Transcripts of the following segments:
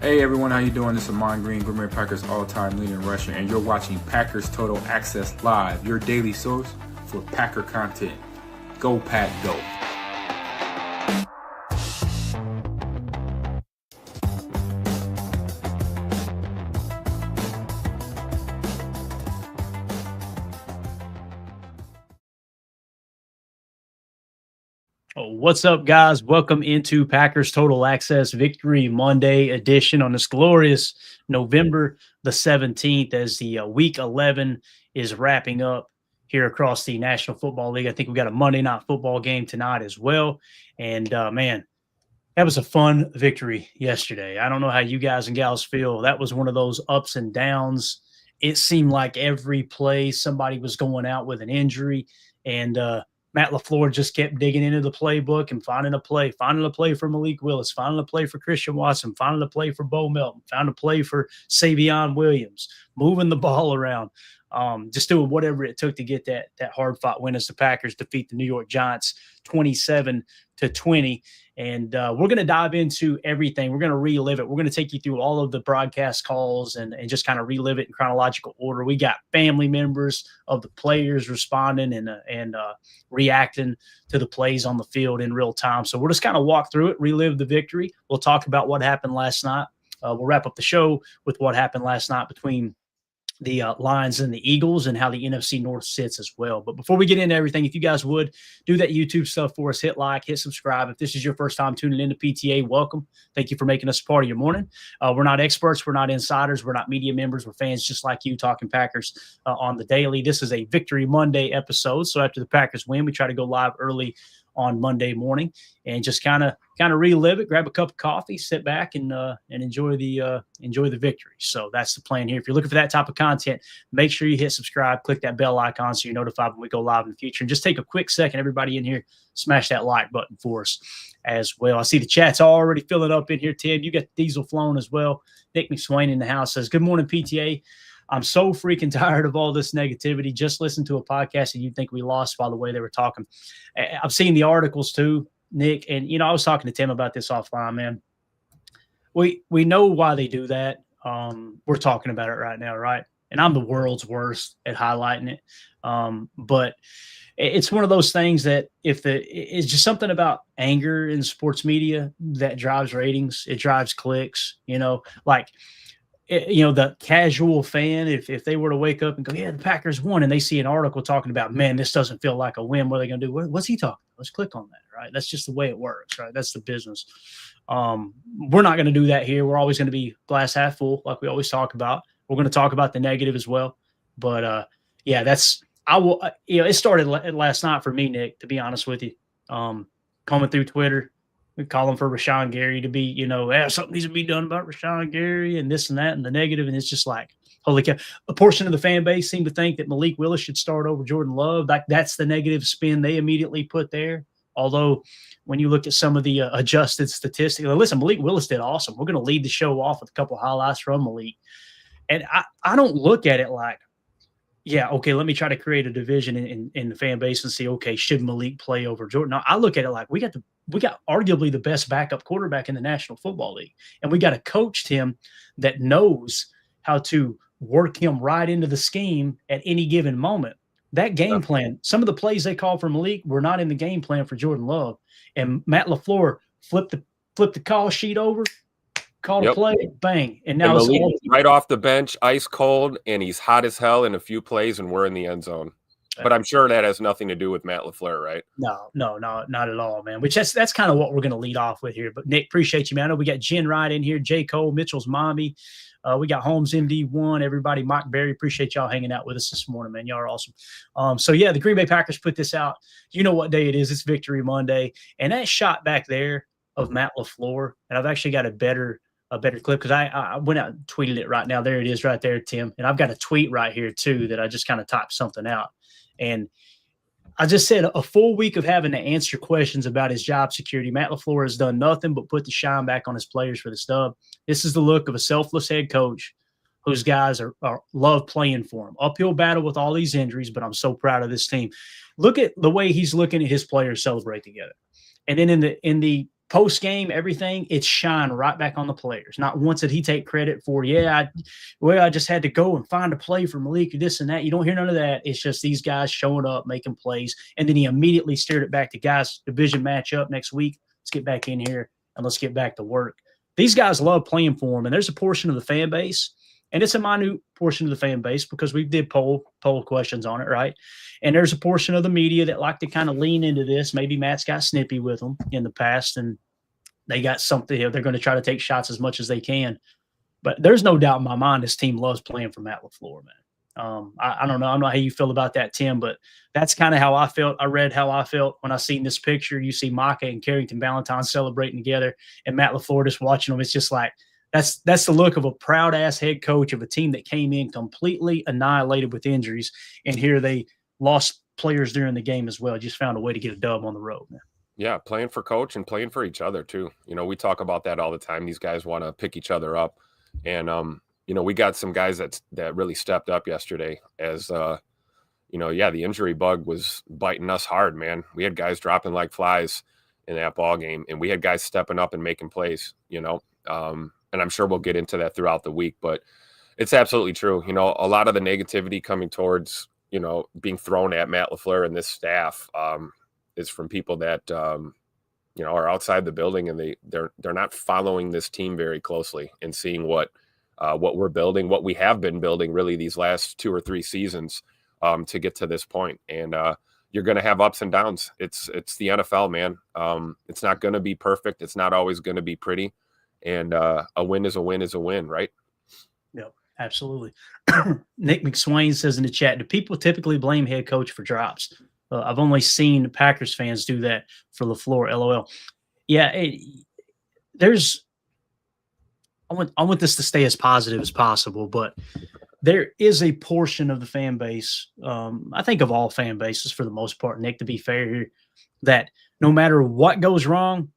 Hey everyone, how you doing? This is Amon Green, Green Bay Packers all-time leading rusher, and you're watching Packers Total Access Live, your daily source for Packer content. Go Pack, go! What's up, guys? Welcome into Packers Total Access Victory Monday edition on this glorious November the 17th as the Week 11 is wrapping up here across the National Football League. I think we got a Monday Night Football game tonight as well. And, man, that was a fun victory yesterday. I don't know how you guys and gals feel. That was one of those ups and downs. It seemed like every play somebody was going out with an injury, and Matt LaFleur just kept digging into the playbook and finding a play for Malik Willis, finding a play for Christian Watson, finding a play for Bo Melton, found a play for Savion Williams, moving the ball around, just doing whatever it took to get that hard-fought win as the Packers defeat the New York Giants 27-20. And we're going to dive into everything. We're going to relive it. We're going to take you through all of the broadcast calls and just kind of relive it in chronological order. We got family members of the players responding and reacting to the plays on the field in real time. So we're just kind of walk through it, relive the victory. We'll talk about what happened last night. We'll wrap up the show with what happened last night between the Lions and the Eagles and how the NFC North sits as well. But before we get into everything, if you guys would do that YouTube stuff for us, hit like, hit subscribe. If this is your first time tuning into PTA, welcome. Thank you for making us part of your morning. We're not experts. We're not insiders. We're not media members. We're fans just like you talking Packers on the daily. This is a Victory Monday episode. So after the Packers win, we try to go live early on Monday morning and just kind of relive it, grab a cup of coffee, sit back and enjoy the victory. So that's the plan here. If you're looking for that type of content, make sure you hit subscribe, click that bell icon so you're notified when we go live in the future. And just take a quick second, everybody in here, smash that like button for us as well. I see the chat's already filling up in here, Tim. You got Diesel flown as well. Nick McSwain in the house says, good morning, PTA. I'm so freaking tired of all this negativity. Just listen to a podcast and you'd think we lost by the way they were talking. I've seen the articles too, Nick. And, I was talking to Tim about this offline, man. We know why they do that. We're talking about it right now, right? And I'm the world's worst at highlighting it. But it's one of those things that it's just something about anger in sports media that drives ratings. It drives clicks, the casual fan, if they were to wake up and go, yeah, the Packers won, and they see an article talking about, man, this doesn't feel like a win. What are they going to do? What's he talking about? Let's click on that, right? That's just the way it works, right? That's the business. We're not going to do that here. We're always going to be glass half full, like we always talk about. We're going to talk about the negative as well. But, it started last night for me, Nick, to be honest with you. Coming through Twitter, we call him for Rashawn Gary to be, something needs to be done about Rashawn Gary and this and that and the negative. And it's just like, holy cow. A portion of the fan base seemed to think that Malik Willis should start over Jordan Love. That's the negative spin they immediately put there. Although when you look at some of the adjusted statistics, listen, Malik Willis did awesome. We're going to lead the show off with a couple of highlights from Malik. And I don't look at it like, yeah, okay, let me try to create a division in the fan base and see, okay, should Malik play over Jordan? No, I look at it like we got arguably the best backup quarterback in the National Football League. And we got a coach, Tim, that knows how to work him right into the scheme at any given moment. That game plan, some of the plays they called for Malik were not in the game plan for Jordan Love. And Matt LaFleur flipped the call sheet over, called a play, bang. And now it's right off the bench, ice cold, and he's hot as hell in a few plays, and we're in the end zone. But I'm sure that has nothing to do with Matt LaFleur, right? No, not at all, man. Which that's kind of what we're going to lead off with here. But Nick, appreciate you, man. I know we got Jen right in here, J. Cole, Mitchell's mommy. We got Holmes MD1, everybody, Mike Berry. Appreciate y'all hanging out with us this morning, man. Y'all are awesome. The Green Bay Packers put this out. You know what day it is. It's Victory Monday. And that shot back there of Matt LaFleur, and I've actually got a better clip because I went out and tweeted it right now. There it is right there, Tim. And I've got a tweet right here, too, that I just kind of typed something out. And I just said a full week of having to answer questions about his job security. Matt LaFleur has done nothing but put the shine back on his players for the stub. This is the look of a selfless head coach whose guys are love playing for him. Uphill battle with all these injuries, but I'm so proud of this team. Look at the way he's looking at his players celebrate together. And then in the post game, everything, it's shine right back on the players. Not once did he take credit for, I just had to go and find a play for Malik or this and that. You don't hear none of that. It's just these guys showing up, making plays. And then he immediately steered it back to, guys, division matchup next week. Let's get back in here and let's get back to work. These guys love playing for him. And there's a portion of the fan base, and it's a minute portion of the fan base because we did poll questions on it, right? And there's a portion of the media that like to kind of lean into this. Maybe Matt's got snippy with them in the past, and they got something here. They're going to try to take shots as much as they can. But there's no doubt in my mind this team loves playing for Matt LaFleur, man. I don't know. I don't know how you feel about that, Tim, but that's kind of how I felt. I read how I felt when I seen this picture. You see Micah and Carrington Valentine celebrating together, and Matt LaFleur just watching them. It's just like, that's the look of a proud-ass head coach of a team that came in completely annihilated with injuries, and here they lost players during the game as well. Just found a way to get a dub on the road, man. Yeah, playing for coach and playing for each other too. You know, we talk about that all the time. These guys want to pick each other up, and you know, we got some guys that really stepped up yesterday. As you know, the injury bug was biting us hard, man. We had guys dropping like flies in that ball game, and we had guys stepping up and making plays. You know. And I'm sure we'll get into that throughout the week, but it's absolutely true. You know, a lot of the negativity coming towards, you know, being thrown at Matt LaFleur and this staff is from people that, you know, are outside the building, and they're not following this team very closely and seeing what we're building, what we have been building really these last 2 or 3 seasons to get to this point. And you're going to have ups and downs. It's the NFL, man. It's not going to be perfect. It's not always going to be pretty. And a win is a win is a win, right? Yep, absolutely. Nick McSwain says in the chat, do people typically blame head coach for drops? I've only seen Packers fans do that for LaFleur, LOL. Yeah, I want this to stay as positive as possible, but there is a portion of the fan base, I think of all fan bases for the most part, Nick, to be fair here, that no matter what goes wrong,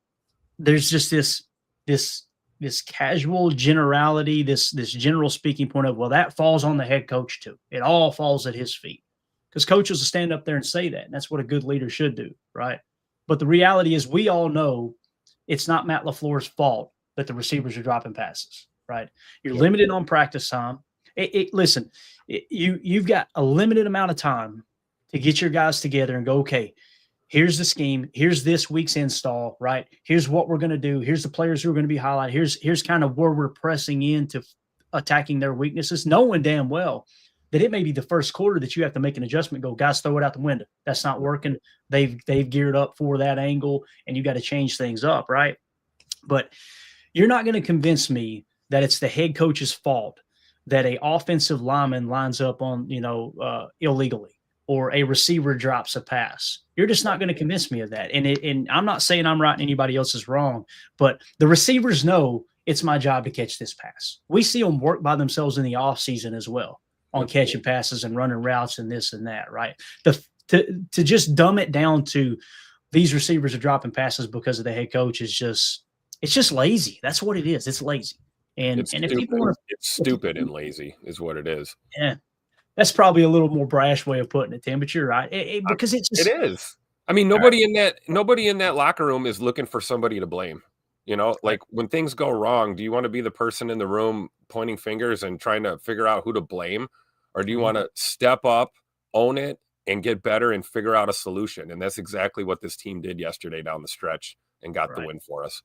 there's just this casual generality, this general speaking point of, well, that falls on the head coach too. It all falls at his feet, because coaches will stand up there and say that. And that's what a good leader should do, right? But the reality is, we all know it's not Matt LaFleur's fault that the receivers are dropping passes, right? You're limited on practice time. Listen, you've got a limited amount of time to get your guys together and go, okay, here's the scheme. Here's this week's install, right? Here's what we're going to do. Here's the players who are going to be highlighted. Here's kind of where we're pressing into attacking their weaknesses, knowing damn well that it may be the first quarter that you have to make an adjustment, go, guys, throw it out the window. That's not working. They've geared up for that angle, and you got to change things up, right? But you're not going to convince me that it's the head coach's fault that a offensive lineman lines up on, illegally, or a receiver drops a pass. You're just not going to convince me of that. And I'm not saying I'm right and anybody else is wrong, but the receivers know it's my job to catch this pass. We see them work by themselves in the offseason as well on catching passes and running routes and this and that, right? To just dumb it down to these receivers are dropping passes because of the head coach is just lazy. That's what it is. It's lazy. And if people want to, it's stupid and lazy is what it is. Yeah. That's probably a little more brash way of putting it, Tim, but you're right. Because it is. I mean, nobody in that locker room is looking for somebody to blame. You know, like when things go wrong, do you want to be the person in the room pointing fingers and trying to figure out who to blame? Or do you want to step up, own it, and get better and figure out a solution? And that's exactly what this team did yesterday down the stretch and got the win for us.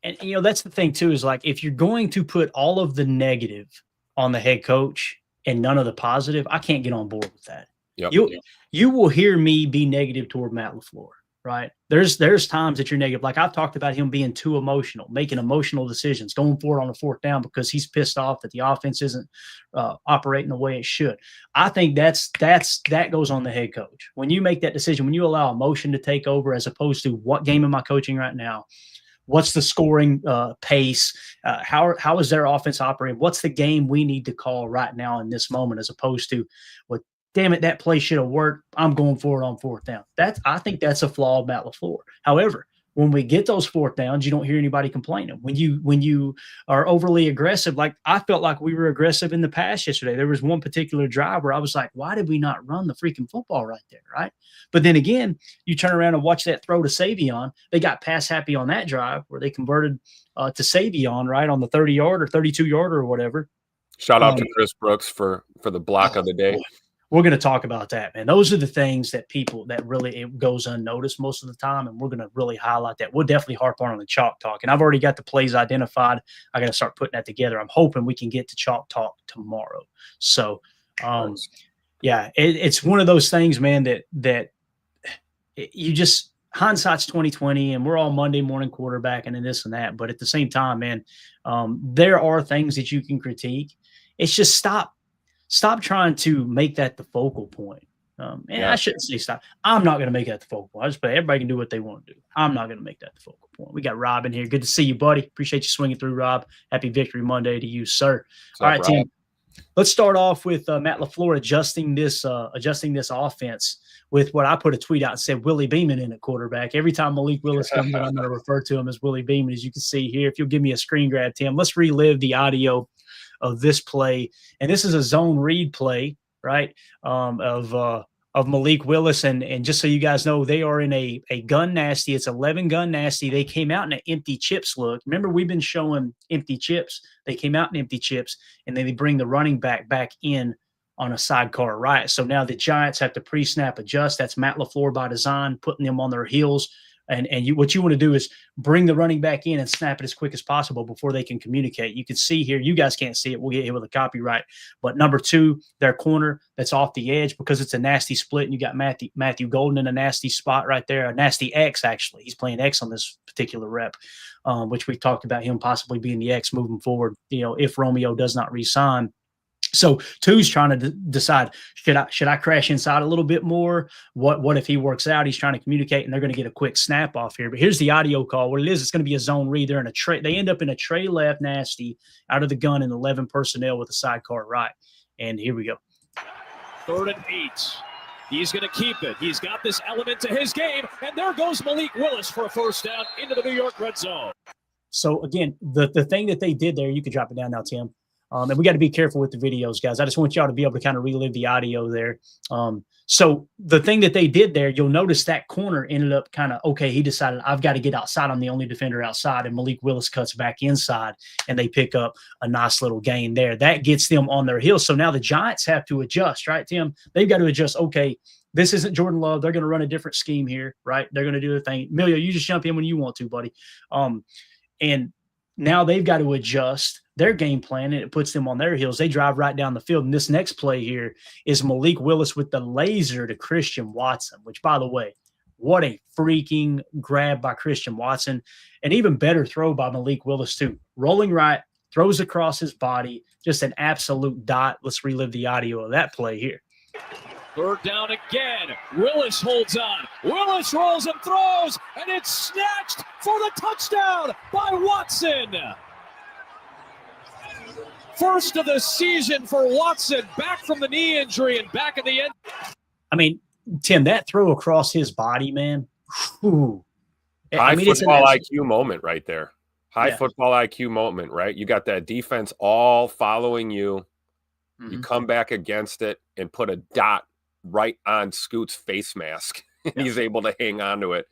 And, that's the thing, too, is like if you're going to put all of the negative on the head coach and none of the positive, I can't get on board with that. Yep. You will hear me be negative toward Matt LaFleur, right? There's times that you're negative. Like I've talked about him being too emotional, making emotional decisions, going for it on the 4th down because he's pissed off that the offense isn't operating the way it should. I think that goes on the head coach. When you make that decision, when you allow emotion to take over as opposed to what game am I coaching right now? What's the scoring pace? How is their offense operating? What's the game we need to call right now in this moment, as opposed to, well, damn it, that play should have worked. I'm going for it on 4th down. I think that's a flaw of Matt LaFleur. However, when we get those fourth downs, you don't hear anybody complaining. When you are overly aggressive, like I felt like we were aggressive in the past yesterday. There was one particular drive where I was like, why did we not run the freaking football right there, right? But then again, you turn around and watch that throw to Savion. They got pass happy on that drive where they converted to Savion, right, on the 30-yard or 32-yard or whatever. Shout out to Chris Brooks for the block of the day. Boy. We're going to talk about that, man. Those are the things that really it goes unnoticed most of the time, and we're going to really highlight that. We'll definitely harp on the Chalk Talk, and I've already got the plays identified. I got to start putting that together. I'm hoping we can get to Chalk Talk tomorrow. So, yeah, it's one of those things, man, that you just hindsight's 2020, and we're all Monday morning quarterback and this and that. But at the same time, man, there are things that you can critique. It's just stop trying to make that the focal point. I shouldn't say stop. I'm not going to make that the focal point. I just say everybody can do what they want to do. I'm not going to make that the focal point. We got Rob in here. Good to see you, buddy. Appreciate you swinging through, Rob. Happy Victory Monday to you, sir. All right, Tim. Let's start off with Matt LaFleur adjusting this offense with what I put a tweet out and said Willie Beeman in at quarterback. Every time Malik Willis comes in, I'm going to refer to him as Willie Beeman, as you can see here. If you'll give me a screen grab, Tim, let's relive the audio of this play. And this is a zone read play, right, of Malik Willis. And just so you guys know, they are in a gun nasty. It's 11 gun nasty. They came out in an empty chips look. Remember, we've been showing empty chips. They came out in empty chips, and then they bring the running back in on a sidecar right. So now the Giants have to pre-snap adjust. That's Matt LaFleur by design, putting them on their heels. And what you want to do is bring the running back in and snap it as quick as possible before they can communicate. You can see here, you guys can't see it. We'll get hit with a copyright. But number 2, their corner that's off the edge, because it's a nasty split, and you got Matthew Golden in a nasty spot right there, a nasty X, actually. He's playing X on this particular rep, which we talked about him possibly being the X moving forward, if Romeo does not re-sign. So 2's trying to decide, should I crash inside a little bit more? What if he works out? He's trying to communicate, and they're going to get a quick snap off here. But here's the audio call. What it is, it's going to be a zone read. They're in a tray. They end up in a tray left nasty out of the gun in 11 personnel with a sidecar right. And here we go. 3rd and 8. He's going to keep it. He's got this element to his game, and there goes Malik Willis for a first down into the New York red zone. So again, the thing that they did there, you can drop it down now, Tim. And we got to be careful with the videos, guys. I just want y'all to be able to kind of relive the audio there. So the thing that they did there, you'll notice that corner ended up kind of, okay, he decided I've got to get outside. I'm the only defender outside. And Malik Willis cuts back inside, and they pick up a nice little gain there. That gets them on their heels. So now the Giants have to adjust, right, Tim? They've got to adjust. Okay, this isn't Jordan Love. They're going to run a different scheme here, right? They're going to do their thing. Emilio, you just jump in when you want to, buddy. And now they've got to adjust their game plan, and it puts them on their heels. They drive right down the field. And this next play here is Malik Willis with the laser to Christian Watson, which, by the way, what a freaking grab by Christian Watson. An even better throw by Malik Willis, too. Rolling right, throws across his body, just an absolute dot. Let's relive the audio of that play here. 3rd down again. Willis holds on. Willis rolls and throws, and it's snatched for the touchdown by Watson. First of the season for Watson, back from the knee injury and back in the end. I mean, Tim, that throw across his body, man. Whew. Football IQ moment right there. Football IQ moment, right? You got that defense all following you. Mm-hmm. You come back against it and put a dot right on Scoot's face mask. He's able to hang on to it.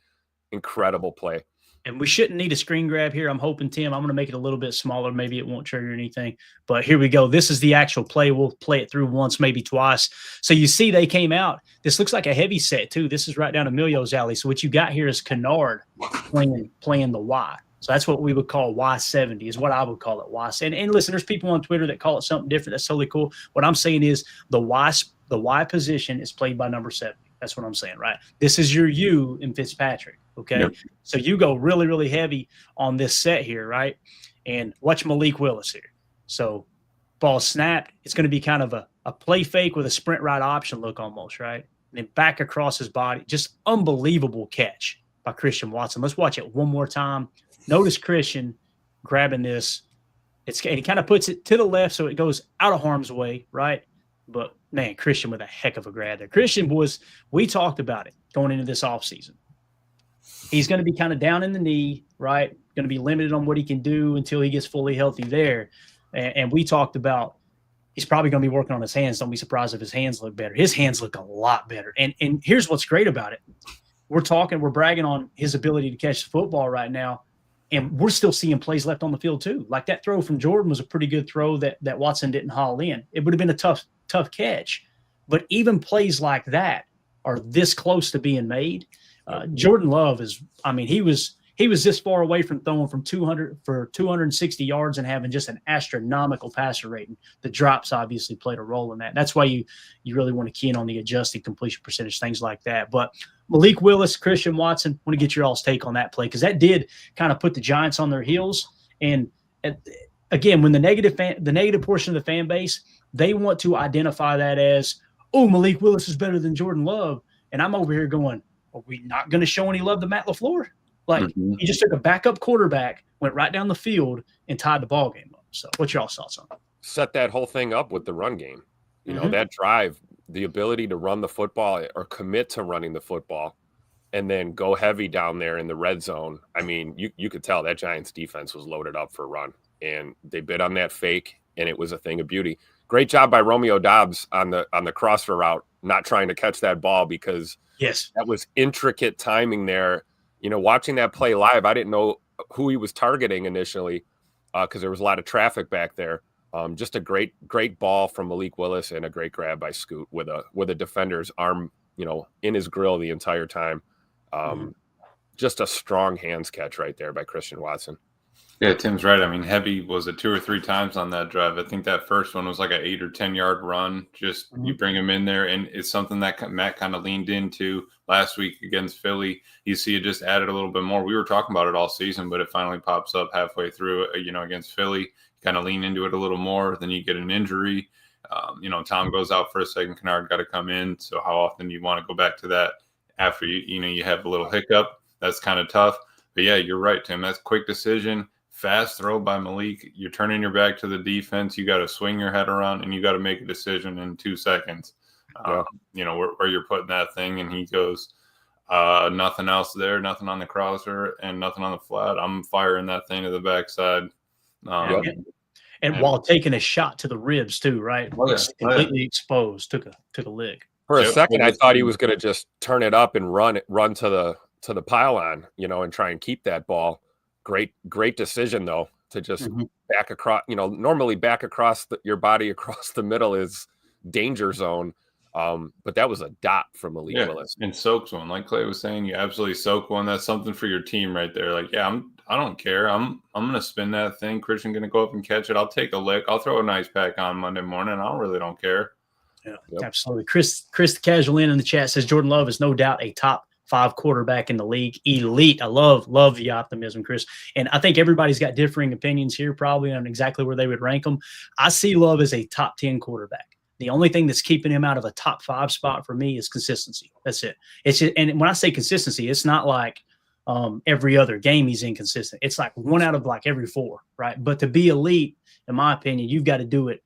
Incredible play. And we shouldn't need a screen grab here. I'm hoping, Tim, I'm going to make it a little bit smaller. Maybe it won't trigger anything. But here we go. This is the actual play. We'll play it through once, maybe twice. So you see they came out. This looks like a heavy set, too. This is right down Emilio's alley. So what you got here is Kennard playing the Y. So that's what we would call Y70 is what I would call it, Y. And listen, there's people on Twitter that call it something different. That's totally cool. What I'm saying is the Y position is played by number 70. That's what I'm saying, right? This is your U in Fitzpatrick, okay? Yep. So you go really, really heavy on this set here, right? And watch Malik Willis here. So ball snapped. It's going to be kind of a play fake with a sprint right option look almost, right? And then back across his body. Just unbelievable catch by Christian Watson. Let's watch it one more time. Notice Christian grabbing this. And he kind of puts it to the left so it goes out of harm's way, right? But, man, Christian with a heck of a grab there. Christian, boys, we talked about it going into this offseason. He's going to be kind of down in the knee, right? Going to be limited on what he can do until he gets fully healthy there. And we talked about he's probably going to be working on his hands. Don't be surprised if his hands look better. His hands look a lot better. And here's what's great about it. We're bragging on his ability to catch the football right now. And we're still seeing plays left on the field too. Like that throw from Jordan was a pretty good throw that Watson didn't haul in. It would have been a tough catch. But even plays like that are this close to being made. Jordan Love he was this far away from throwing from 200 for 260 yards and having just an astronomical passer rating. The drops obviously played a role in that. That's why you really want to key in on the adjusted completion percentage, things like that. But Malik Willis, Christian Watson, want to get your all's take on that play because that did kind of put the Giants on their heels. And again, when the negative portion of the fan base, they want to identify that as, oh, Malik Willis is better than Jordan Love. And I'm over here going, are we not going to show any love to Matt LaFleur? Like, he just took a backup quarterback, went right down the field, and tied the ball game up. So what's your thoughts on it? Set that whole thing up with the run game. You know, that drive, the ability to run the football or commit to running the football and then go heavy down there in the red zone. I mean, you could tell that Giants defense was loaded up for a run, and they bid on that fake, and it was a thing of beauty. Great job by Romeo Doubs on the crosser route, not trying to catch that ball because that was intricate timing there. You know, watching that play live, I didn't know who he was targeting initially because there was a lot of traffic back there. Just a great ball from Malik Willis and a great grab by Scoot with a defender's arm, in his grill the entire time. Just a strong hands catch right there by Christian Watson. Yeah, Tim's right. I mean, heavy was it 2 or 3 times on that drive. I think that first one was like an 8 or 10 yard run. Just you bring him in there, and it's something that Matt kind of leaned into last week against Philly. You see it just added a little bit more. We were talking about it all season, but it finally pops up halfway through, against Philly. You kind of lean into it a little more. Then you get an injury. Tom goes out for a second. Kennard got to come in. So how often do you want to go back to that after you have a little hiccup? That's kind of tough. But yeah, you're right, Tim. That's a quick decision. Fast throw by Malik. You're turning your back to the defense. You got to swing your head around, and you got to make a decision in 2 seconds. Where you're putting that thing, and he goes, nothing else there, nothing on the crosser, and nothing on the flat. I'm firing that thing to the backside. And while taking a shot to the ribs too, right? It's completely exposed. Took a lick. For a second, I thought he was going to just turn it up and run to the pylon, and try and keep that ball. Great decision though to just back across. Normally back across your body across the middle is danger zone, but that was a dot from Malik Willis and soaks one. Like Clay was saying, you absolutely soak one. That's something for your team right there. Like, I don't care. I'm gonna spin that thing. Christian gonna go up and catch it. I'll take a lick. I'll throw a nice pack on Monday morning. I really don't care. Yeah, absolutely. Chris the Casual in the chat says Jordan Love is no doubt a top 5 quarterback in the league. Elite. I love the optimism, Chris. And I think everybody's got differing opinions here probably on exactly where they would rank him. I see Love as a top 10 quarterback. The only thing that's keeping him out of a top 5 spot for me is consistency. That's it. It's just, and when I say consistency, it's not like every other game he's inconsistent. It's like 1 out of like every 4, right? But to be elite, in my opinion, you've got to do it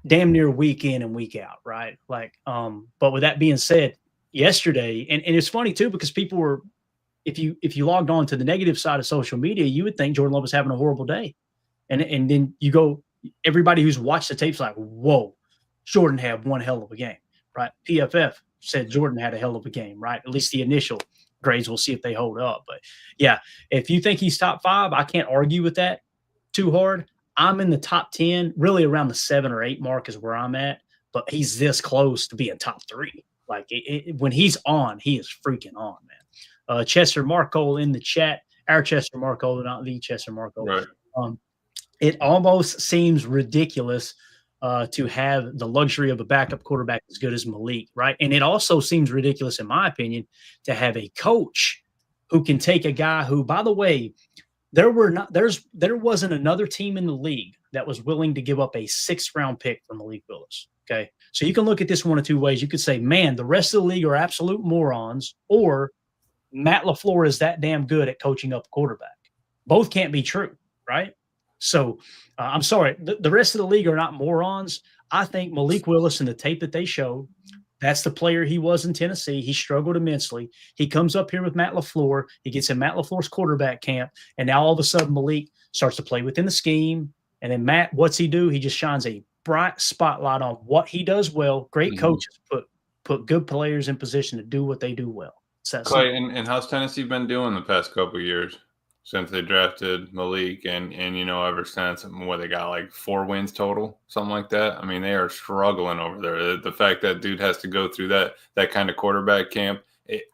damn near week in and week out, right? Like, but with that being said, yesterday, and it's funny too because people were, if you logged on to the negative side of social media, you would think Jordan Love was having a horrible day, and then you go, everybody who's watched the tapes like, whoa, Jordan had one hell of a game, right? PFF said Jordan had a hell of a game, right? At least the initial grades. We'll see if they hold up, but yeah, if you think he's top 5, I can't argue with that too hard. I'm in the top 10, really around the 7 or 8 mark is where I'm at, but he's this close to being top 3. Like when he's on, he is freaking on, man. Chester Marco in the chat, our Chester Marco, not the Chester Marco. Right. It almost seems ridiculous to have the luxury of a backup quarterback as good as Malik, right? And it also seems ridiculous, in my opinion, to have a coach who can take a guy who, by the way, there wasn't another team in the league that was willing to give up a 6th round pick for Malik Willis. Okay. So you can look at this one of 2 ways. You could say, man, the rest of the league are absolute morons, or Matt LaFleur is that damn good at coaching up a quarterback. Both can't be true, right? So I'm sorry. The rest of the league are not morons. I think Malik Willis and the tape that they showed, That's the player he was in Tennessee. He struggled immensely. He comes up here with Matt LaFleur. He gets in Matt LaFleur's quarterback camp, and now all of a sudden Malik starts to play within the scheme. And then Matt, what's he do? He just shines a bright spotlight on what he does well. Great coaches put good players in position to do what they do well. Clay, and how's Tennessee been doing the past couple of years since they drafted Malik and ever since what they got like 4 wins total, something like that? I mean, they are struggling over there. The fact that dude has to go through that kind of quarterback camp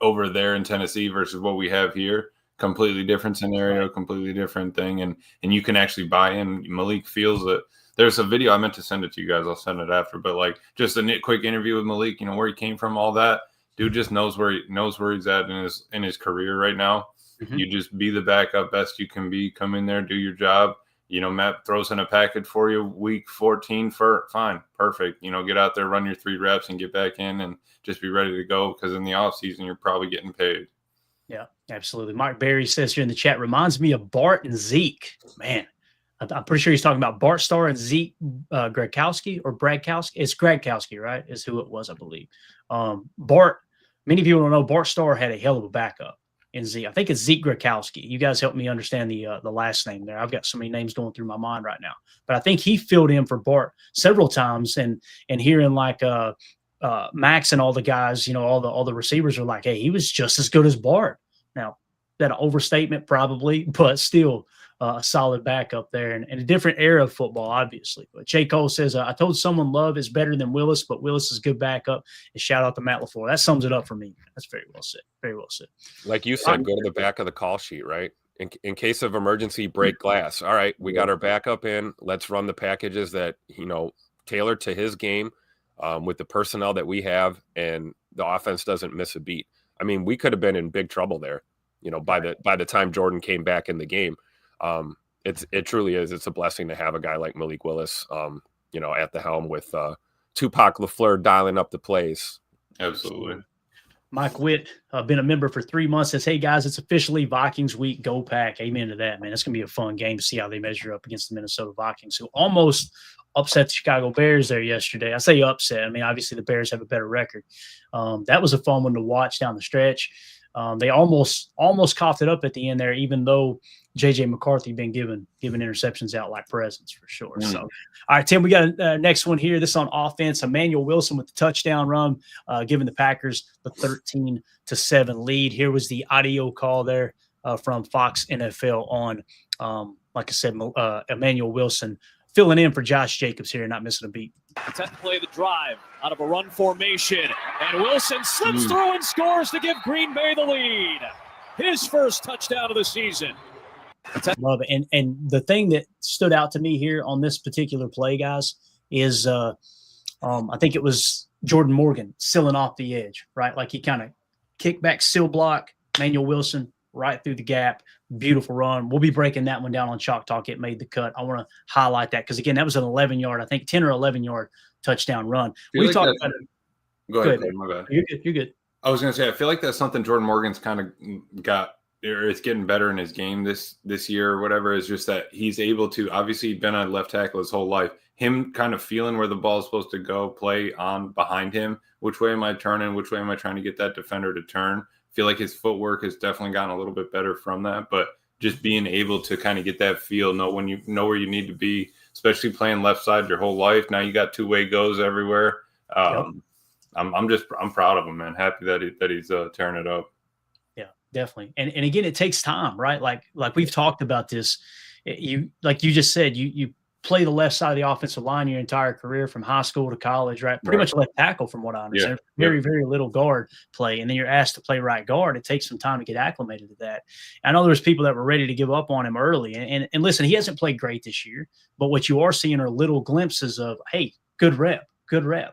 over there in Tennessee versus what we have here, completely different scenario, completely different thing, and you can actually buy in. Malik feels it. There's a video I meant to send it to you guys. I'll send it after, but like just a quick interview with Malik. Where he came from, all that. Dude just knows where he's at in his career right now. Mm-hmm. You just be the backup best you can be. Come in there, do your job. Matt throws in a package for you week 14 fine, perfect. Get out there, run your 3 reps, and get back in and just be ready to go because in the off season you're probably getting paid. Yeah, absolutely. Mark Barry says here in the chat, reminds me of Bart and Zeke. Man, I'm pretty sure he's talking about Bart Starr and Zeke Gradkowski or Bradkowski. It's Gradkowski, right? Is who it was, I believe. Bart, many people don't know, Bart Starr had a hell of a backup in Zeke. I think it's Zeke Gradkowski. You guys help me understand the last name there. I've got so many names going through my mind right now. But I think he filled in for Bart several times. And hearing like Max and all the guys, all the receivers are like, hey, he was just as good as Bart. Now, that an overstatement probably, but still a solid backup there and a different era of football, obviously. But J. Cole says, I told someone Love is better than Willis, but Willis is good backup. And shout out to Matt LaFleur. That sums it up for me. That's very well said. Very well said. Like you said, go to the back of the call sheet, right? In case of emergency, break glass. All right, we got our backup in. Let's run the packages that, tailored to his game with the personnel that we have, and the offense doesn't miss a beat. I mean, we could have been in big trouble there, by the time Jordan came back in the game. It truly is. It's a blessing to have a guy like Malik Willis, at the helm with Tupac LaFleur dialing up the plays. Absolutely. Mike Witt, been a member for 3 months, says, hey, guys, it's officially Vikings week. Go Pack. Amen to that, man. It's going to be a fun game to see how they measure up against the Minnesota Vikings, who almost upset the Chicago Bears there yesterday. I say upset. I mean, obviously the Bears have a better record. That was a fun one to watch down the stretch. They almost coughed it up at the end there, even though J.J. McCarthy been giving interceptions out like presents for sure. So, all right, Tim, we got a next one here. This on offense. Emmanuel Wilson with the touchdown run, giving the Packers the 13-7 lead. Here was the audio call there from Fox NFL on, like I said, Emmanuel Wilson filling in for Josh Jacobs here, not missing a beat. 10th play of the drive out of a run formation, and Wilson slips through and scores to give Green Bay the lead. His first touchdown of the season. Love it. And the thing that stood out to me here on this particular play, guys, is I think it was Jordan Morgan sealing off the edge, right? Like he kind of kicked back, seal block, Emmanuel Wilson right through the gap. Beautiful run. We'll be breaking that one down on Chalk Talk. It made the cut. I want to highlight that because, again, that was an 11-yard, I think 10 or 11-yard touchdown run. We talked about it. Go ahead. My bad. You're good. I was going to say, I feel like that's something Jordan Morgan's kind of got, or it's getting better in his game this year or whatever, is just that he's able to, obviously been a left tackle his whole life, him kind of feeling where the ball is supposed to go, play on behind him. Which way am I turning? Which way am I trying to get that defender to turn? I feel like his footwork has definitely gotten a little bit better from that, but just being able to kind of get that feel, know when you know where you need to be, especially playing left side your whole life. Now you got two-way goes everywhere. I'm proud of him, man. Happy that he's tearing it up. Yeah, definitely. And again, it takes time, right? Like we've talked about this. Like you just said, you play the left side of the offensive line your entire career from high school to college, right? Pretty much left tackle from what I understand. Yeah. Very little guard play. And then you're asked to play right guard. It takes some time to get acclimated to that. I know there's people that were ready to give up on him early. And listen, he hasn't played great this year, but what you are seeing are little glimpses of, hey, good rep,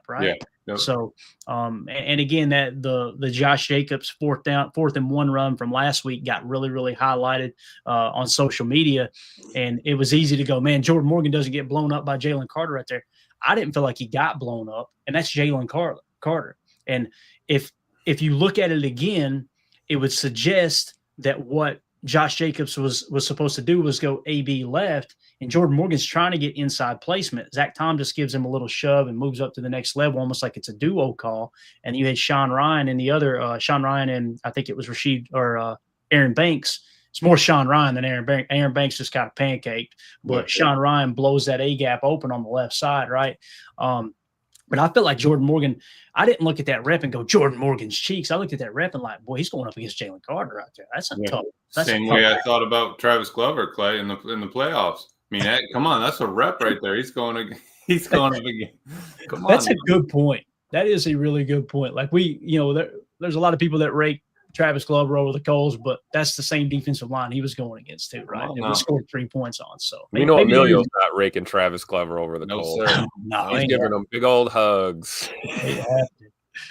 right? Yeah. Yep. So, and again, that the Josh Jacobs fourth and one run from last week got really, really highlighted on social media, and it was easy to go, man, Jordan Morgan doesn't get blown up by Jalen Carter right there. I didn't feel like he got blown up, and that's Jalen Carter. And if you look at it again, it would suggest that what Josh Jacobs was supposed to do was go AB left, and Jordan Morgan's trying to get inside placement. Zach Tom just gives him a little shove and moves up to the next level, almost like it's a duo call. And you had Sean Ryan and the other Sean Ryan and I think it was Rashid or Aaron Banks. It's more Sean Ryan than Aaron Banks. Aaron Banks just got pancaked, but Sean Ryan blows that A gap open on the left side, right? But I feel like Jordan Morgan, I didn't look at that rep and go, Jordan Morgan's cheeks. I looked at that rep and like, boy, he's going up against Jalen Carter out there. That's a tough. Same way I thought about Travis Glover, Clay, in the playoffs. I mean, come on, that's a rep right there. He's going up against. Come on. That's a good point. That is a really good point. Like there's a lot of people that rate Travis Glover over the Coles, but that's the same defensive line he was going against too, right? And we scored 3 points on. So Emilio's not raking Travis Glover over the Coles. No, he's giving them big old hugs.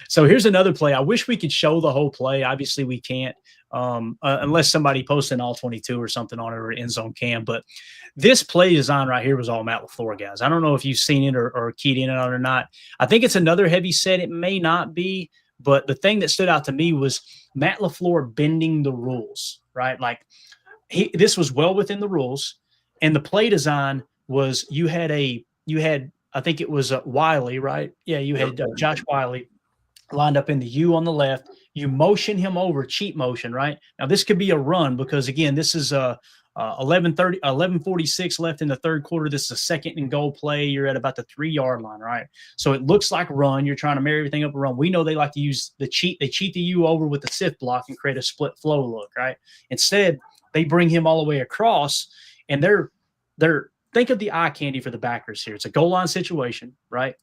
So here's another play. I wish we could show the whole play. Obviously, we can't unless somebody posts an all 22 or something on it or end zone cam. But this play design right here was all Matt LaFleur, guys. I don't know if you've seen it or keyed in on it or not. I think it's another heavy set. It may not be. But the thing that stood out to me was Matt LaFleur bending the rules, right? Like this was well within the rules. And the play design was you had I think it was Wiley, right? Yeah, you had Josh Wiley lined up in the U on the left. You motion him over, cheat motion, right? Now this could be a run because, again, this is 11:46 left in the third quarter. This is a second and goal play. You're at about the 3-yard line, right? So it looks like run. You're trying to marry everything up a run. We know they like to use the cheat. They cheat the U over with the SIF block and create a split flow look, right? Instead, they bring him all the way across, and they're think of the eye candy for the backers here. It's a goal line situation, right?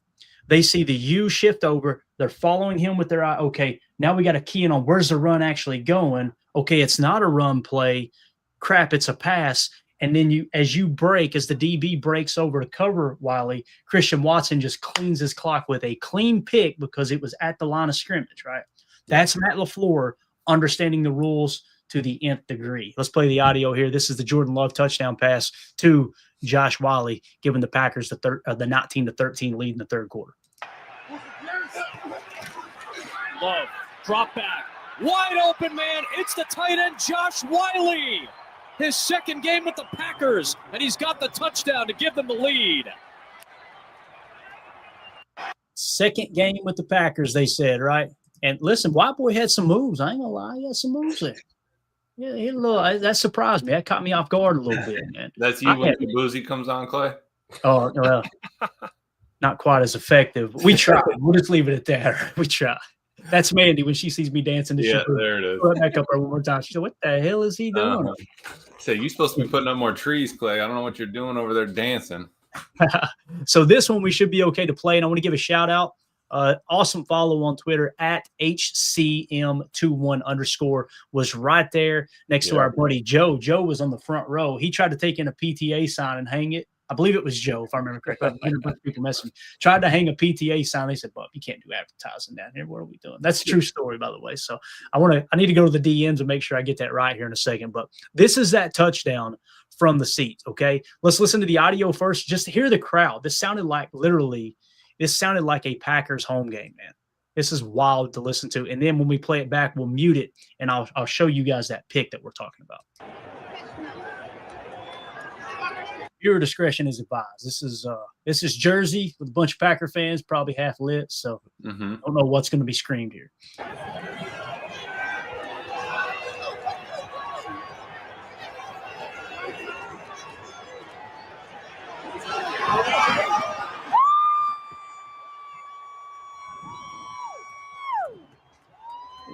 They see the U shift over. They're following him with their eye. Okay, now we got to key in on where's the run actually going. Okay, it's not a run play. Crap, it's a pass. And then as the DB breaks over to cover Wiley, Christian Watson just cleans his clock with a clean pick because it was at the line of scrimmage, right? That's Matt LaFleur understanding the rules to the nth degree. Let's play the audio here. This is the Jordan Love touchdown pass to Josh Wiley, giving the Packers the 19-13 lead in the third quarter. Love, drop back, wide open, man. It's the tight end, Josh Wiley. His second game with the Packers, and he's got the touchdown to give them the lead. Second game with the Packers, they said, right? And listen, White Boy had some moves. I ain't gonna lie, he had some moves there. Yeah, that surprised me. That caught me off guard a little bit, man. That's you when the boozy comes on, Clay? Oh, well, not quite as effective. We try. We'll just leave it at that. We try. That's Mandy when she sees me dancing. There it is. Put it back up there one more time. She said, "What the hell is he doing?" So you're supposed to be putting up more trees, Clay. I don't know what you're doing over there dancing. So this one we should be okay to play, and I want to give a shout out. Awesome follow on Twitter at HCM21_ was right there next to our buddy Joe. Joe was on the front row. He tried to take in a PTA sign and hang it. I believe it was Joe, if I remember correctly. People messaged me. Tried to hang a PTA sign. They said, "Bub, you can't do advertising down here. What are we doing?" That's a true story, by the way. So I need to go to the DMs and make sure I get that right here in a second. But this is that touchdown from the seats. Okay, let's listen to the audio first. Just hear the crowd. This sounded like a Packers home game, man. This is wild to listen to. And then when we play it back, we'll mute it, and I'll show you guys that pick that we're talking about. Your discretion is advised. This is Jersey with a bunch of Packer fans, probably half lit. So I don't know what's going to be screamed here.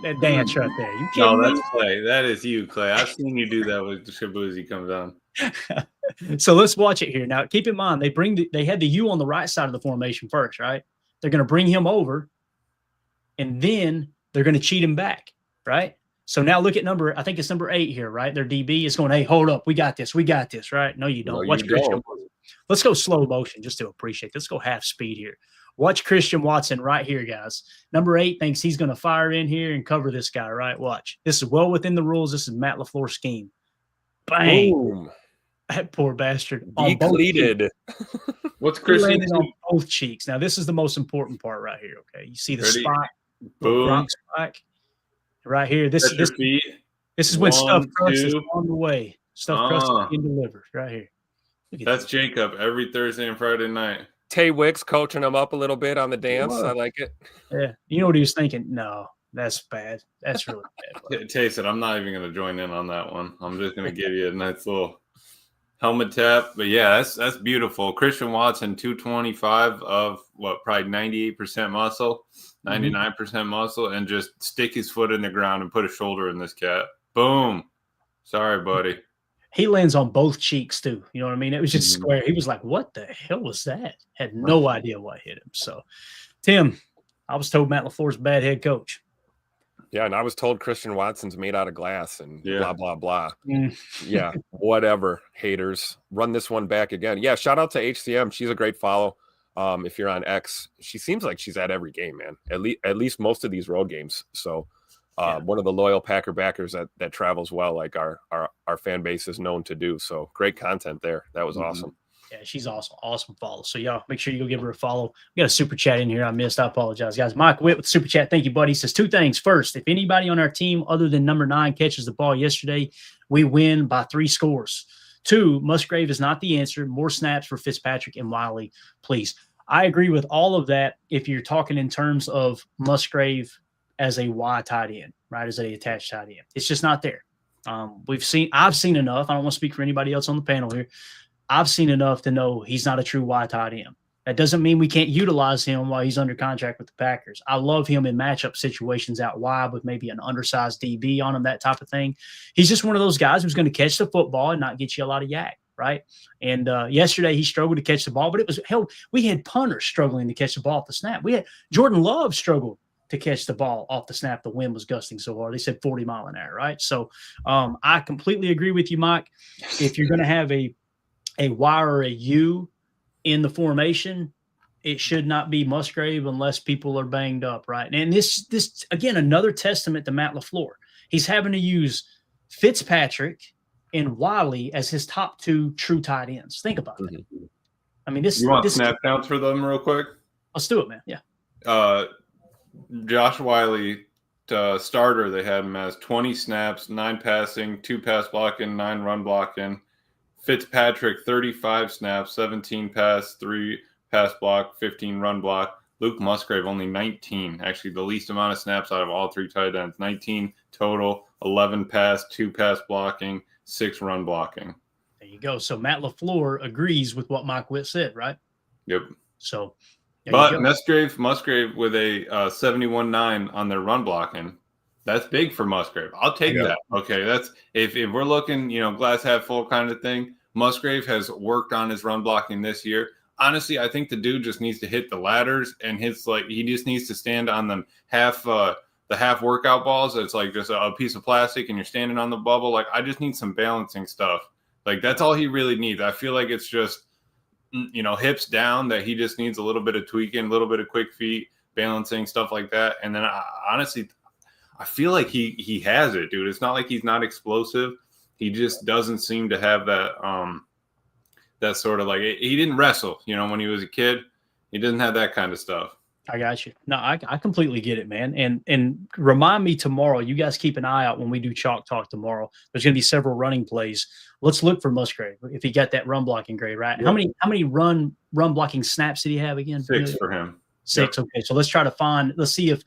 That dance right there. You no, that's Clay. That is you, Clay. I've seen you do that with Shabuzi comes on. So let's watch it here. Now, keep in mind, they had the U on the right side of the formation first, right? They're going to bring him over, and then they're going to cheat him back, right? So now look at I think it's number 8 here, right? Their DB is going, "Hey, hold up. We got this, right? No, you don't. Watch Christian. Let's go slow motion just to appreciate. Let's go half speed here. Watch Christian Watson right here, guys. Number 8 thinks he's going to fire in here and cover this guy, right? Watch. This is well within the rules. This is Matt LaFleur's scheme. Bang. Boom. That poor bastard. Depleted. What's Christian on both cheeks? Now, this is the most important part right here, okay? You see the spot. Boom. Spike right here. This feet. This is when stuffed 1, crust is 2. on the way. Stuffed crust is being delivered right here. Look at That's this. Jacob every Thursday and Friday night. Tay Wicks coaching him up a little bit on the dance. I like it. Yeah. You know what he was thinking? No, that's bad. That's really bad. Taste it. I'm not even going to join in on that one. I'm just going to give you a nice little helmet tap. But yeah, that's beautiful. Christian Watson, 225 of probably 98% muscle, 99% muscle, and just stick his foot in the ground and put a shoulder in this cat. Boom. Sorry, buddy. He lands on both cheeks too. You know what I mean? It was just square. He was like, what the hell was that? Had no idea what hit him. So, Tim, I was told Matt LaFleur's a bad head coach. Yeah, and I was told Christian Watson's made out of glass and blah, blah, blah. Mm. Yeah, whatever, haters. Run this one back again. Yeah, shout out to HCM. She's a great follow. If you're on X, she seems like she's at every game, man. At least most of these road games. So one of the loyal Packer backers that travels well, like our fan base is known to do. So great content there. That was awesome. Yeah, she's awesome. Awesome follow. So, y'all, make sure you go give her a follow. We got a super chat in here I missed. I apologize, guys. Mike Witt with super chat. Thank you, buddy. He says 2 things. First, if anybody on our team other than number 9 catches the ball yesterday, we win by 3 scores. 2, Musgrave is not the answer. More snaps for Fitzpatrick and Wiley, please. I agree with all of that if you're talking in terms of Musgrave as a Y tight end, right, as a attached tight end. It's just not there. I've seen enough. I don't want to speak for anybody else on the panel here. I've seen enough to know he's not a true Y tight end. That doesn't mean we can't utilize him while he's under contract with the Packers. I love him in matchup situations out wide with maybe an undersized DB on him, that type of thing. He's just one of those guys who's going to catch the football and not get you a lot of yak, right? And yesterday he struggled to catch the ball, but it was hell. We had punters struggling to catch the ball off the snap. We had Jordan Love struggled to catch the ball off the snap. The wind was gusting so hard. They said 40 mile an hour, right? So I completely agree with you, Mike. If you're going to have a Y or a U in the formation, it should not be Musgrave unless people are banged up, right? And this again, another testament to Matt LaFleur. He's having to use Fitzpatrick and Wiley as his top 2 true tight ends. Think about that. I mean, You want snap counts for them real quick? Let's do it, man. Yeah. Josh Wiley, starter, they had him as 20 snaps, 9 passing, 2 pass blocking, 9 run blocking. Fitzpatrick, 35 snaps, 17 pass, 3 pass block, 15 run block. Luke Musgrave, only 19. Actually, the least amount of snaps out of all 3 tight ends. 19 total, 11 pass, 2 pass blocking, 6 run blocking. There you go. So Matt LaFleur agrees with what Mike Witt said, right? Yep. So, but Musgrave with a 71.9 on their run blocking. That's big for Musgrave. I'll take that. Okay, that's if we're looking, glass half full kind of thing. Musgrave has worked on his run blocking this year. Honestly, I think the dude just needs to hit the ladders and he just needs to stand on them the half workout balls. It's like just a piece of plastic and you're standing on the bubble. Like I just need some balancing stuff. Like that's all he really needs. I feel like it's just hips down that he just needs a little bit of tweaking, a little bit of quick feet, balancing, stuff like that. And then I feel like he has it, dude. It's not like he's not explosive. He just doesn't seem to have that sort of like he didn't wrestle, when he was a kid. He doesn't have that kind of stuff. I got you. No, I completely get it, man. And remind me tomorrow. You guys keep an eye out when we do Chalk Talk tomorrow. There's going to be several running plays. Let's look for Musgrave if he got that run blocking grade, right? Yeah. How many run blocking snaps did he have again? 6 for him. 6. Yep. Okay, so let's see if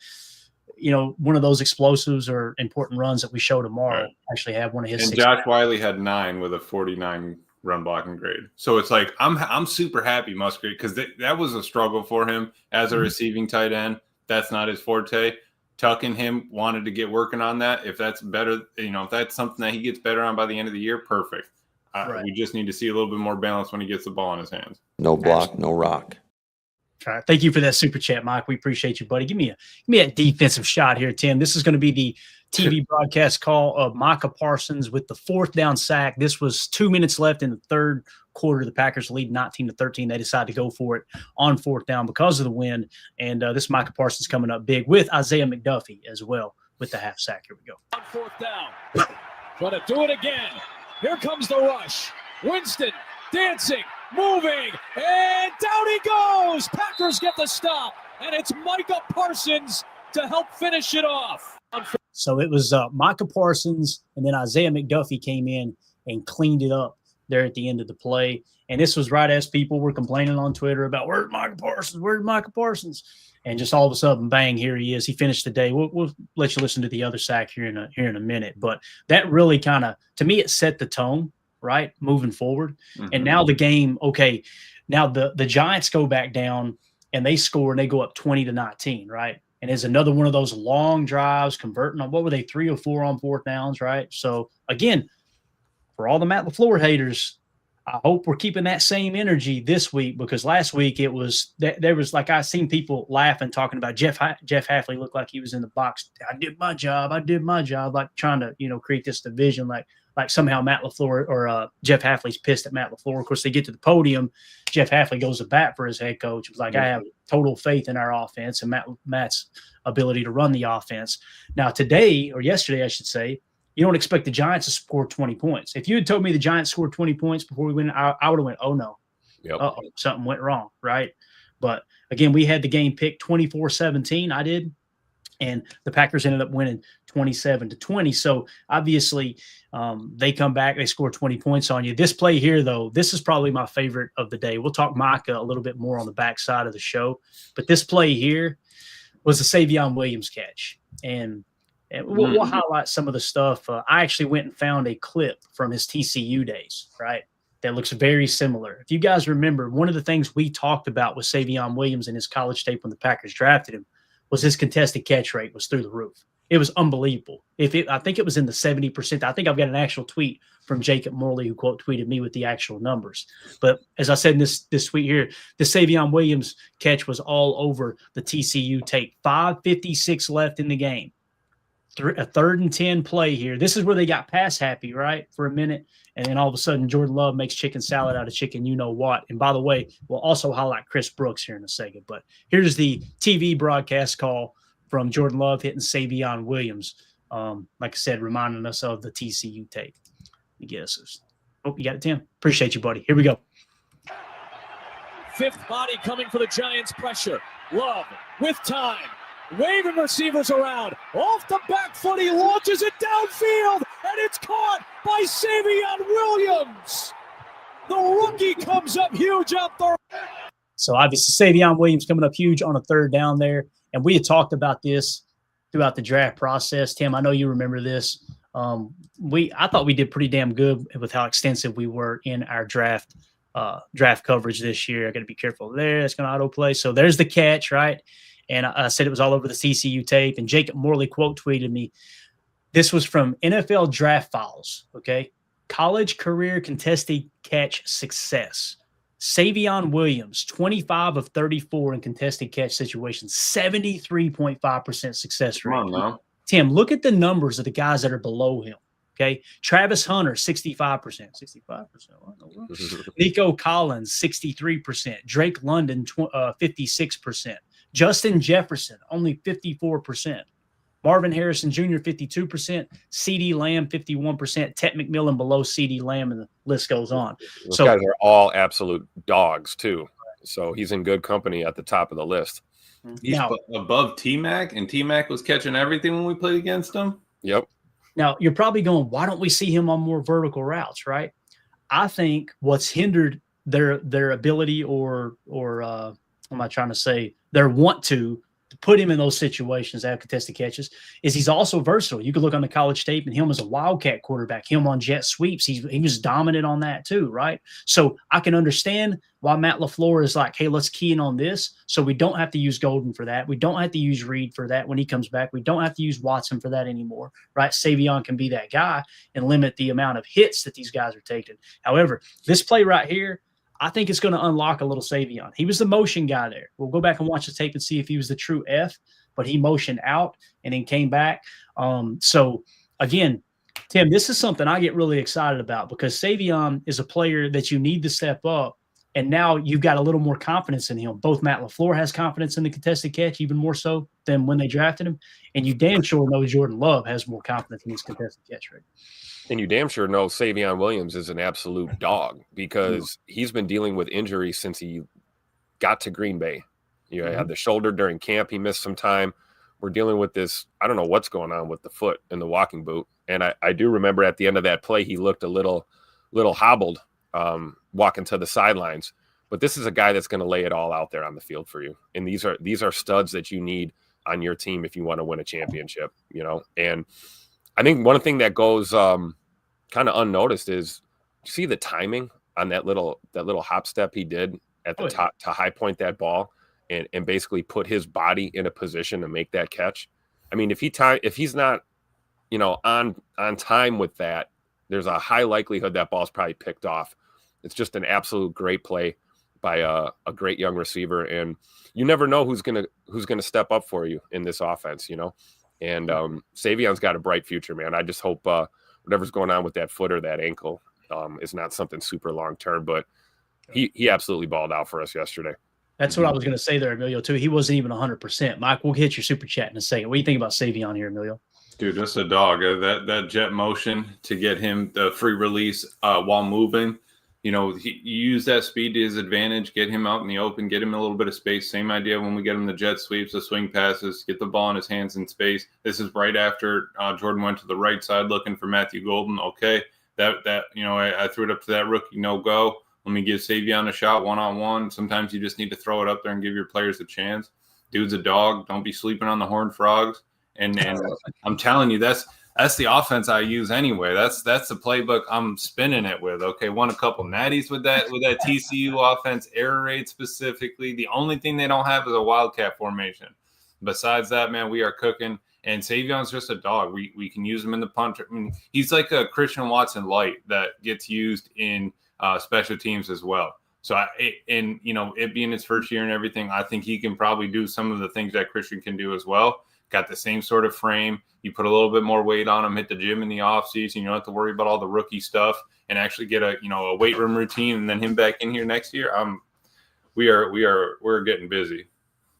one of those explosives or important runs that we show tomorrow actually have one of his. And 6 Josh Wiley had 9 with a 49 run blocking grade. So it's like I'm super happy Musgrave because that was a struggle for him as a receiving tight end. That's not his forte. Tuck and him wanted to get working on that. If that's better, if that's something that he gets better on by the end of the year, perfect. We just need to see a little bit more balance when he gets the ball in his hands. No block, no rock. All right. Thank you for that super chat, Mike. We appreciate you, buddy. Give me a defensive shot here, Tim. This is going to be the TV broadcast call of Micah Parsons with the 4th down sack. This was 2 minutes left in the third quarter. The Packers lead 19-13. They decide to go for it on 4th down because of the win. And this Micah Parsons coming up big with Isaiah McDuffie as well with the half sack. Here we go. On 4th down. Going to do it again. Here comes the rush. Winston dancing, moving, and down he goes. Packers get the stop, and it's Micah Parsons to help finish it off. On So it was Micah Parsons, and then Isaiah McDuffie came in and cleaned it up there at the end of the play. And this was right as people were complaining on Twitter about where's Micah Parsons? Where's Micah Parsons? And just all of a sudden, bang, here he is. He finished the day. We'll let you listen to the other sack here in a minute. But that really kind of, to me, it set the tone, right, moving forward. Mm-hmm. And now the game, okay, now the Giants go back down and they score and they go up 20-19, right? And it's another one of those long drives converting on, what were they, 3 or 4 on fourth downs, right? So, again, for all the Matt LaFleur haters, I hope we're keeping that same energy this week, because last week it was there was like I seen people laughing talking about Jeff Hafley looked like he was in the box. I did my job, like trying to create this division, like somehow Matt LaFleur or Jeff Hafley's pissed at Matt LaFleur. Of course, they get to the podium, Jeff Hafley goes to bat for his head coach. It was like, I have total faith in our offense and Matt's ability to run the offense. Now today, or yesterday, I should say, you don't expect the Giants to score 20 points. If you had told me the Giants scored 20 points before we went, I would have went, oh, no. Yep. Something went wrong, right? But, again, we had the game picked 24-17. I did. And the Packers ended up winning 27-20. So, obviously, they come back. They score 20 points on you. This play here, though, this is probably my favorite of the day. We'll talk Micah a little bit more on the backside of the show. But this play here was the Savion Williams catch. And we'll highlight some of the stuff. I actually went and found a clip from his TCU days, right, that looks very similar. If you guys remember, one of the things we talked about with Savion Williams in his college tape when the Packers drafted him was his contested catch rate was through the roof. It was unbelievable. I think it was in the 70%. I think I've got an actual tweet from Jacob Morley who quote tweeted me with the actual numbers. But as I said in this tweet here, the Savion Williams catch was all over the TCU tape. 5:56 left in the game. A 3rd and 10 play here. This is where they got pass happy, right, for a minute. And then all of a sudden, Jordan Love makes chicken salad out of chicken you-know-what. And by the way, we'll also highlight Chris Brooks here in a second. But here's the TV broadcast call from Jordan Love hitting Savion Williams. Like I said, reminding us of the TCU tape. I guess. Oh, you got it, Tim? Appreciate you, buddy. Here we go. 5th body coming for the Giants' pressure. Love with time. Waving receivers around. Off the back foot, he launches it downfield, and it's caught by Savion Williams. The rookie comes up huge out there. So obviously Savion Williams coming up huge on a 3rd down there. And we had talked about this throughout the draft process. Tim, I know you remember this. I thought we did pretty damn good with how extensive we were in our draft coverage this year. I got to be careful there. That's going to autoplay. So there's the catch, right? And I said it was all over the TCU tape. And Jacob Morley quote tweeted me. This was from NFL Draft Files, okay? College career contested catch success. Savion Williams, 25 of 34 in contested catch situations, 73.5% success rate. Come on now. Tim, look at the numbers of the guys that are below him, okay? Travis Hunter, 65%. 65%. Nico Collins, 63%. Drake London, 56%. Justin Jefferson, only 54%. Marvin Harrison Jr., 52%. CeeDee Lamb, 51%. Ted McMillan below CeeDee Lamb, and the list goes on. Those guys are all absolute dogs, too. So he's in good company at the top of the list. He's above T-Mac, and T-Mac was catching everything when we played against him. Yep. Now, you're probably going, why don't we see him on more vertical routes, right? I think what's hindered their ability or what am I trying to say, their want to put him in those situations that have contested catches is he's also versatile. You could look on the college tape and him as a wildcat quarterback, him on jet sweeps. He was dominant on that too, right? So I can understand why Matt LaFleur is like, hey, let's key in on this so we don't have to use Golden for that. We don't have to use Reed for that when he comes back. We don't have to use Watson for that anymore, right? Savion can be that guy and limit the amount of hits that these guys are taking. However, this play right here, I think it's going to unlock a little Savion. He was the motion guy there. We'll go back and watch the tape and see if he was the true F, but he motioned out and then came back. So, again, Tim, this is something I get really excited about because Savion is a player that you need to step up, and now you've got a little more confidence in him. Both Matt LaFleur has confidence in the contested catch, even more so than when they drafted him, and you damn sure know Jordan Love has more confidence in his contested catch rate. And you damn sure know Savion Williams is an absolute dog because he's been dealing with injuries since he got to Green Bay. You know, he had the shoulder during camp. He missed some time. we're dealing with this. I don't know what's going on with the foot in the walking boot. And I do remember at the end of that play, he looked a little hobbled walking to the sidelines. But this is a guy that's going to lay it all out there on the field for you. And these are studs that you need on your team if you want to win a championship, And I think one thing that goes kind of unnoticed is, you see the timing on that little hop step he did at the top to high point that ball and basically put his body in a position to make that catch. I mean, if he's not, on time with that, there's a high likelihood that ball's probably picked off. It's just an absolute great play by a great young receiver, and you never know who's gonna step up for you in this offense, And Savion's got a bright future, man. I just hope whatever's going on with that foot or that ankle is not something super long term. But he absolutely balled out for us yesterday. That's what I was going to say there, Emilio, too. He wasn't even 100%. Mike, we'll hit your super chat in a second. What do you think about Savion here, Emilio? Dude, that's a dog. That jet motion to get him the free release while moving. You use that speed to his advantage, get him out in the open, get him a little bit of space. Same idea when we get him the jet sweeps, the swing passes, get the ball in his hands in space. This is right after Jordan went to the right side looking for Matthew Golden. Okay, I threw it up to that rookie, no go. Let me give Savion a shot one-on-one. Sometimes you just need to throw it up there and give your players a chance. Dude's a dog. Don't be sleeping on the Horned Frogs. And I'm telling you, that's the offense I use anyway. That's the playbook I'm spinning it with. Okay, won a couple natties with that TCU offense, air raid specifically. The only thing they don't have is a wildcat formation. Besides that, man, we are cooking. And Savion's just a dog. We can use him in the punt. I mean, he's like a Christian Watson light that gets used in special teams as well. So it being his first year and everything, I think he can probably do some of the things that Christian can do as well. Got the same sort of frame. You put a little bit more weight on him, hit the gym in the off season. You don't have to worry about all the rookie stuff and actually get a weight room routine and then him back in here next year. We're getting busy.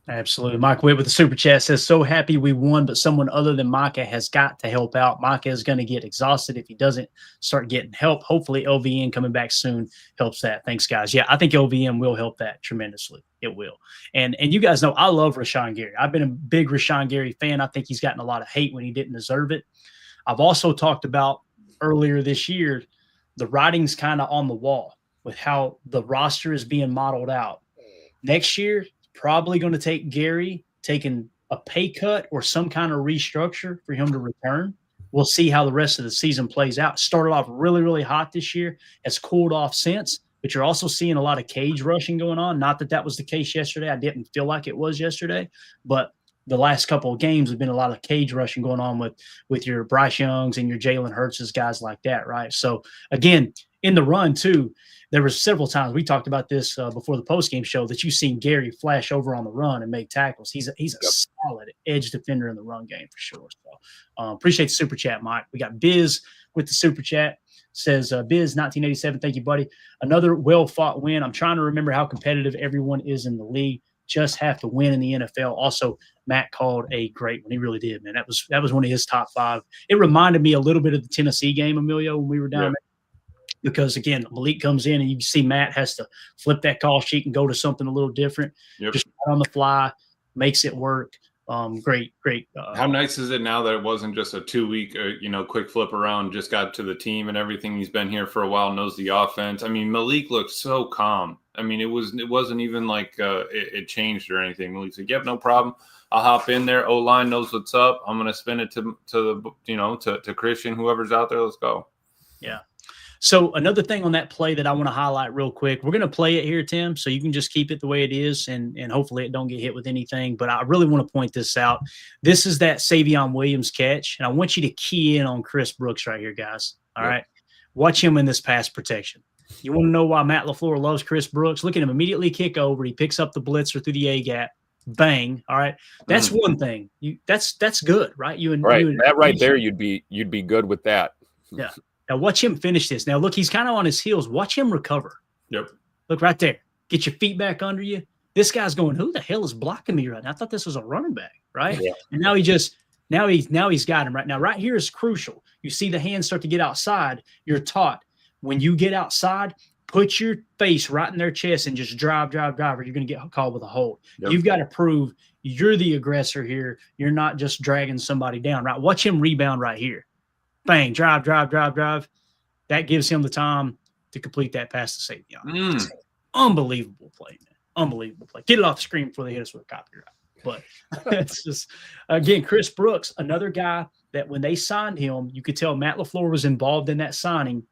Absolutely. Mike Witt with the super chat says, so happy we won, but someone other than Micah has got to help out. Micah is going to get exhausted if he doesn't start getting help. Hopefully LVN coming back soon helps that. Thanks, guys. Yeah, I think LVN will help that tremendously. It will. And you guys know I love Rashawn Gary. I've been a big Rashawn Gary fan. I think he's gotten a lot of hate when he didn't deserve it. I've also talked about earlier this year, the writing's kind of on the wall with how the roster is being modeled out. Next year, probably going to take Gary taking a pay cut or some kind of restructure for him to return. We'll see how the rest of the season plays out. Started off really, really hot this year. Has cooled off since, but you're also seeing a lot of cage rushing going on. Not that was the case yesterday. I didn't feel like it was yesterday, but the last couple of games have been a lot of cage rushing going on with your Bryce Youngs and your Jalen Hurts, guys like that, right? So, again, in the run, too, there were several times we talked about this before the postgame show that you've seen Gary flash over on the run and make tackles. He's a solid edge defender in the run game for sure. So appreciate the super chat, Mike. We got Biz with the super chat. Says Biz 1987. Thank you, buddy. Another well-fought win. I'm trying to remember how competitive everyone is in the league. Just have to win in the NFL. Also, Matt called a great one. He really did, man. That was one of his top 5. It reminded me a little bit of the Tennessee game, Emilio, when we were down there. Because, again, Malik comes in and you see Matt has to flip that call sheet and go to something a little different. Yep. Just on the fly, makes it work. Great. How nice is it now that it wasn't just a 2-week, quick flip around, just got to the team and everything. He's been here for a while, knows the offense. I mean, Malik looked so calm. I mean, it wasn't even like it changed or anything. Malik's like, yep, no problem. I'll hop in there. O-line knows what's up. I'm going to spin it to Christian, whoever's out there. Let's go. Yeah. So another thing on that play that I want to highlight real quick, we're going to play it here, Tim, so you can just keep it the way it is and hopefully it don't get hit with anything. But I really want to point this out. This is that Savion Williams catch, and I want you to key in on Chris Brooks right here, guys. All right. Watch him in this pass protection. You want to know why Matt LaFleur loves Chris Brooks? Look at him immediately kick over. He picks up the blitzer through the A-gap. Bang. All right. That's one thing. That's good, right? That right there, you'd be good with that. Yeah. Now, watch him finish this. Now, look, he's kind of on his heels. Watch him recover. Yep. Look right there. Get your feet back under you. This guy's going, who the hell is blocking me right now? I thought this was a running back, right? Yeah. And now he's got him right now. Right here is crucial. You see the hands start to get outside. You're taught when you get outside, put your face right in their chest and just drive, or you're going to get called with a hold. Yep. You've got to prove you're the aggressor here. You're not just dragging somebody down, right? Watch him rebound right here. Bang, drive. That gives him the time to complete that pass to Savion. Unbelievable play, man. Unbelievable play. Get it off the screen before they hit us with a copyright. But it's just, again, Chris Brooks, another guy that when they signed him, you could tell Matt LaFleur was involved in that signing.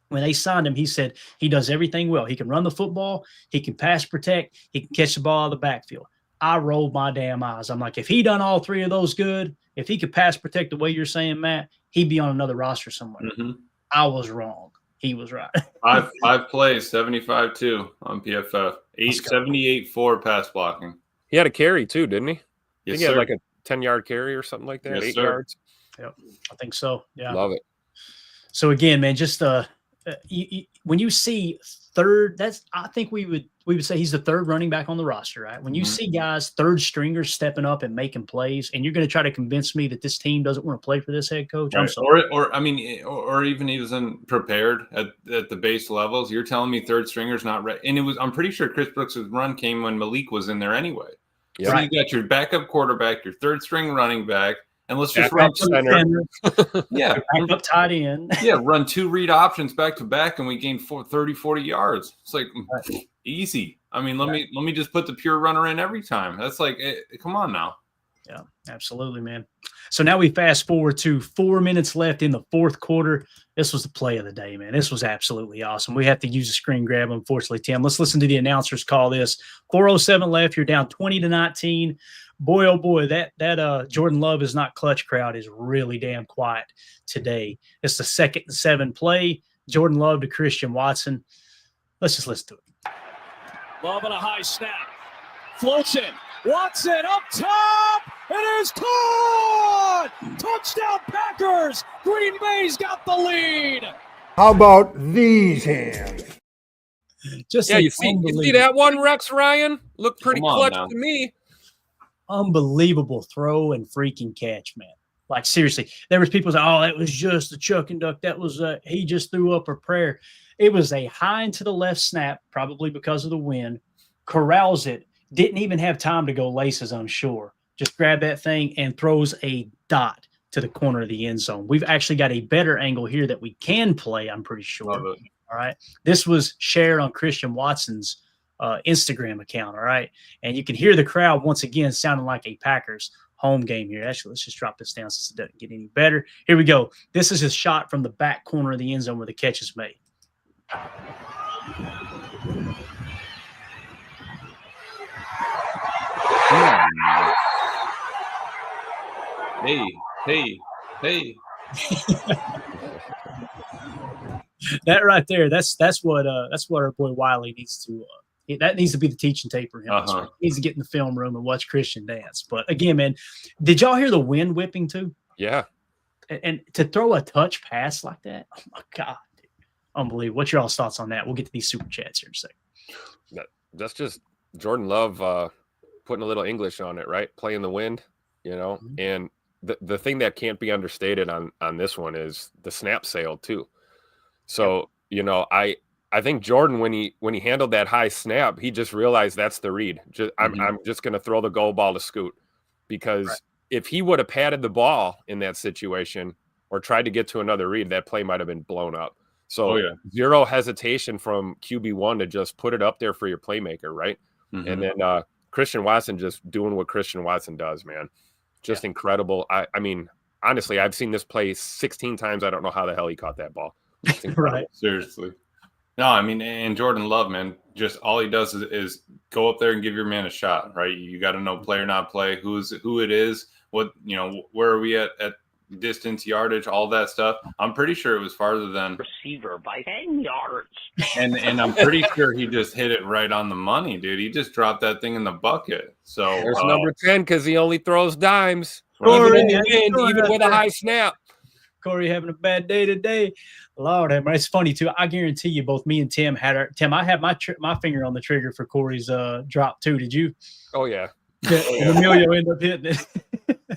When they signed him, he said he does everything well. He can run the football. He can pass protect. He can catch the ball out of the backfield. I rolled my damn eyes. I'm like, if he done all three of those good, if he could pass protect the way you're saying, Matt, he'd be on another roster somewhere. I was wrong. He was right. five plays, 75-2 on PFF. 78-4 pass blocking. He had a carry too, didn't he? Yes, he had like a 10-yard carry or something like that. Yes, 8 sir. yards. Yep, I think so. Yeah, love it. So again, man, just when you see third, I think we would say he's the third running back on the roster, right? When you see guys, third stringers stepping up and making plays, and you're going to try to convince me that this team doesn't want to play for this head coach, right. I'm sorry. Or even he wasn't prepared at the base levels. You're telling me third stringers not ready, and I'm pretty sure Chris Brooks' run came when Malik was in there anyway. Yeah. So you got your backup quarterback, your third string running back, and let's just Backup run center. Yeah, Backup tight end. yeah, run 2 read options back to back, and we gained 30, 40 yards. It's like easy. I mean, let me just put the pure runner in every time. That's like, come on now. Yeah, absolutely, man. So now we fast forward to 4 minutes left in the fourth quarter. This was the play of the day, man. This was absolutely awesome. We have to use a screen grab, unfortunately, Tim. Let's listen to the announcers call this. 4:07 left. You're down 20-19. Boy, oh boy, that Jordan Love is not clutch crowd is really damn quiet today. It's the 2nd and 7 play. Jordan Love to Christian Watson. Let's just listen to it. Love on a high snap. Floats in. Watson up top. It is caught. Touchdown Packers. Green Bay's got the lead. How about these hands? Just Yeah, you see that one, Rex Ryan? Looked pretty Come on clutch now. to me. Unbelievable throw and freaking catch, man. Like, seriously, there was people saying, oh, that was just a chuck and duck. That was he just threw up a prayer. It was a high and to the left snap, probably because of the wind. Corrals it. Didn't even have time to go laces, I'm sure. Just grab that thing and throws a dot to the corner of the end zone. We've actually got a better angle here that we can play, I'm pretty sure. Love it. All right. This was shared on Christian Watson's Instagram account. All right. And you can hear the crowd once again sounding like a Packers home game here. Actually, let's just drop this down since it doesn't get any better. Here we go. This is a shot from the back corner of the end zone where the catch is made. Hey. That right there, that's what our boy Wiley needs to that needs to be the teaching tape for him. He needs to get in the film room and watch Christian dance. But again, man, did y'all hear the wind whipping too? Yeah. And to throw a touch pass like that, oh my God, dude. Unbelievable. What's your all's thoughts on that? We'll get to these super chats here in a second. That's just Jordan Love putting a little English on it, right? Playing the wind, you know. Mm-hmm. And the thing that can't be understated on this one is the snap sale too. So, you know, I think Jordan, when he handled that high snap, he just realized that's the read. I'm just going to throw the goal ball to Scoot, because if he would have patted the ball in that situation or tried to get to another read, that play might have been blown up. So zero hesitation from QB1 to just put it up there for your playmaker, right? Mm-hmm. And then Christian Watson just doing what Christian Watson does, man. Just incredible. I mean, honestly, I've seen this play 16 times. I don't know how the hell he caught that ball. Right. Seriously. No, I mean, and Jordan Love, man, just all he does is go up there and give your man a shot, right? You got to know play or not play, who it is, what, you know, where are we at distance, yardage, all that stuff. I'm pretty sure it was farther than receiver by 10 yards. And I'm pretty sure he just hit it right on the money, dude. He just dropped that thing in the bucket. So there's number 10 because he only throws dimes. Corey, even with a high snap. Corey having a bad day today. Lord, it's funny too. I guarantee you, both me and Tim had Tim. I had my finger on the trigger for Corey's drop too. Did you? Oh yeah. Emilio ended up hitting it.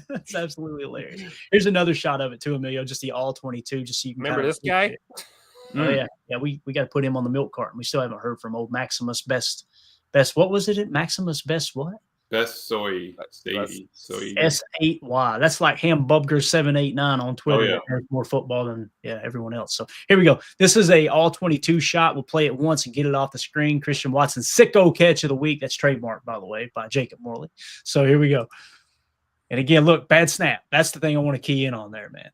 That's absolutely hilarious. Here's another shot of it too, Emilio. Just the all 22. Just so you can remember this guy. Oh yeah. We got to put him on the milk carton. We still haven't heard from old Maximus Best. What was it? Maximus Best what? Best soy. S8Y. That's like Ham Bubger 789 on Twitter. Oh, yeah. There's more football than everyone else. So here we go. This is a all 22 shot. We'll play it once and get it off the screen. Christian Watson sicko catch of the week. That's trademarked, by the way, by Jacob Morley. So here we go. And again, look, bad snap. That's the thing I want to key in on there, man.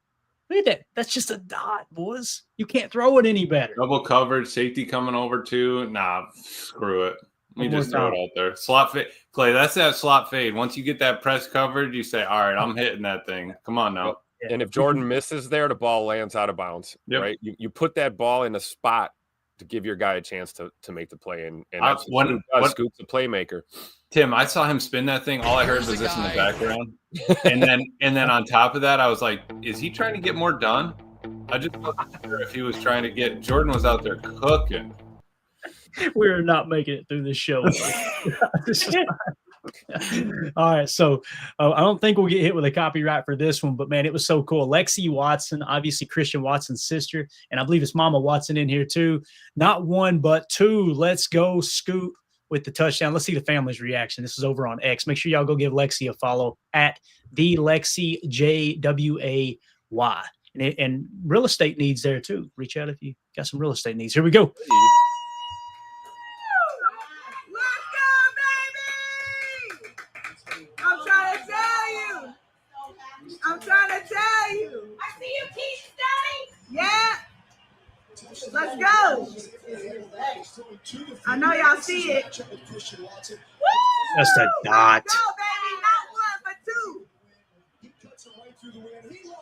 Look at that. That's just a dot, boys. You can't throw it any better. Double coverage, safety coming over too. Nah, screw it. Let me just throw it out there. Slot fade. Clay, that's that slot fade. Once you get that press coverage, you say, all right, I'm hitting that thing. Come on now. Yeah. And if Jordan misses there, the ball lands out of bounds, right? You put that ball in a spot to give your guy a chance to make the play. And that's Scoop's the playmaker. Tim, I saw him spin that thing. All I heard was this in the background. and then on top of that, I was like, is he trying to get more done? I just wasn't sure if he was trying to get – Jordan was out there cooking. We're not making it through this show. All right, so I don't think we'll get hit with a copyright for this one, but man, it was so cool. Lexi Watson, obviously Christian Watson's sister, and I believe it's Mama Watson in here too. Not one, but two. Let's go, Scoop, with the touchdown. Let's see the family's reaction. This is over on X. Make sure y'all go give Lexi a follow at the Lexi JWAY. And real estate needs there too. Reach out if you got some real estate needs. Here we go. I'm trying to tell you. I see you, Keith Daddy. Yeah. Let's go. I know y'all see it. Just a dot. Let's go, baby. Not one, but two.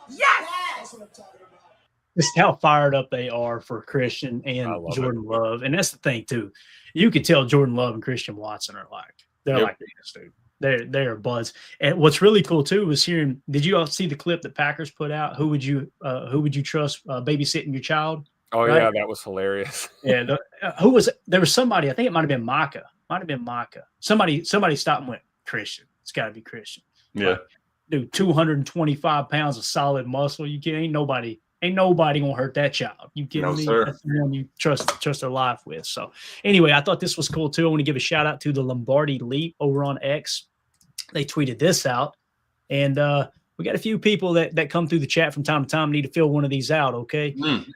Yes. Just how fired up they are for Christian and Jordan Love. And that's the thing, too. You can tell Jordan Love and Christian Watson are like, they're like this, dude. They're buds. And what's really cool too was hearing. Did you all see the clip that Packers put out? Who would you trust babysitting your child? Oh right? Yeah, that was hilarious. Yeah, who was? There was somebody. I think it might have been Micah. Somebody stopped and went, Christian. It's got to be Christian. Yeah, dude, 225 pounds of solid muscle. You can't. Ain't nobody gonna hurt that child. You kidding me? Sir. That's the one you trust their life with. So anyway, I thought this was cool too. I want to give a shout out to the Lombardi Leap over on X. They tweeted this out, and we got a few people that come through the chat from time to time. Need to fill one of these out, okay?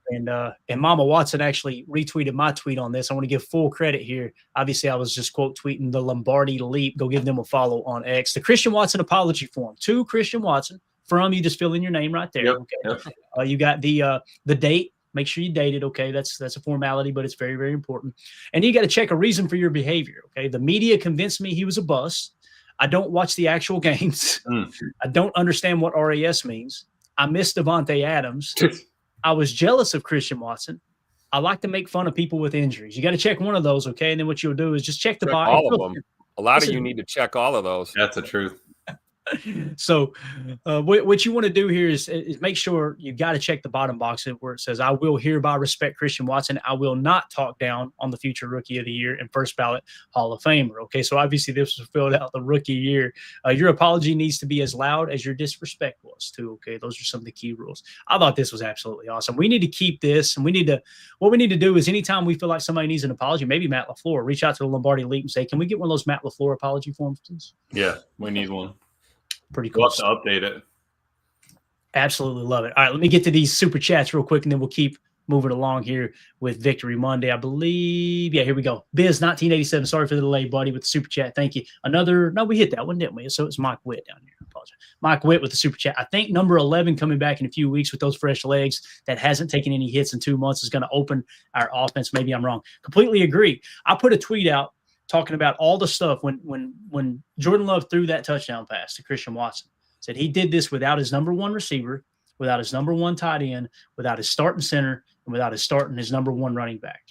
And Mama Watson actually retweeted my tweet on this. I want to give full credit here. Obviously, I was just quote tweeting the Lombardi Leap. Go give them a follow on X. The Christian Watson apology form to Christian Watson. From you just fill in your name right there. Yep, okay. Yep. You got the date. Make sure you date it. Okay, that's a formality, but it's very, very important. And you got to check a reason for your behavior. Okay, the media convinced me he was a bust. I don't watch the actual games. I don't understand what RAS means. I miss Devontae Adams. I was jealous of Christian Watson. I like to make fun of people with injuries. You got to check one of those. Okay, and then what you'll do is just check the box. All of them. A lot of you need to check all of those. That's the truth. So what you want to do here is make sure you got to check the bottom box where it says, I will hereby respect Christian Watson. I will not talk down on the future rookie of the year and first ballot Hall of Famer. Okay, so obviously this was filled out the rookie year. Your apology needs to be as loud as your disrespect was too. Okay, those are some of the key rules. I thought this was absolutely awesome. We need to keep this, and what we need to do is anytime we feel like somebody needs an apology, maybe Matt LaFleur, reach out to the Lombardi Leap and say, can we get one of those Matt LaFleur apology forms, please? Yeah, we need one. Pretty cool. We'll have to update it. Absolutely love it. All right, let me get to these super chats real quick, and then we'll keep moving along here with Victory Monday. I believe, here we go. Biz 1987. Sorry for the delay, buddy, with the super chat. Thank you. We hit that one, didn't we? So it's Mike Witt down here. I apologize. Mike Witt with the super chat. I think number 11 coming back in a few weeks with those fresh legs that hasn't taken any hits in 2 months is going to open our offense. Maybe I'm wrong. Completely agree. I put a tweet out talking about all the stuff when Jordan Love threw that touchdown pass to Christian Watson. Said he did this without his number one receiver, without his number one tight end, without his starting center, and without his number one running back.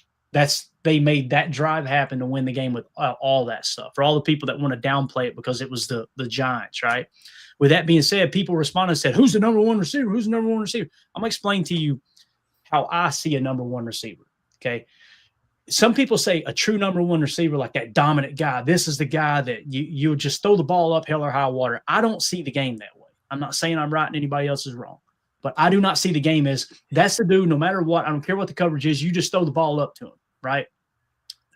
They made that drive happen to win the game with all that stuff. For all the people that want to downplay it because it was the Giants, right? With that being said, people responded and said, who's the number one receiver? Who's the number one receiver? I'm going to explain to you how I see a number one receiver, okay? Some people say a true number one receiver, like that dominant guy, this is the guy that you just throw the ball up hell or high water. I don't see the game that way. I'm not saying I'm right and anybody else is wrong. But I do not see the game as that's the dude, no matter what, I don't care what the coverage is, you just throw the ball up to him, right?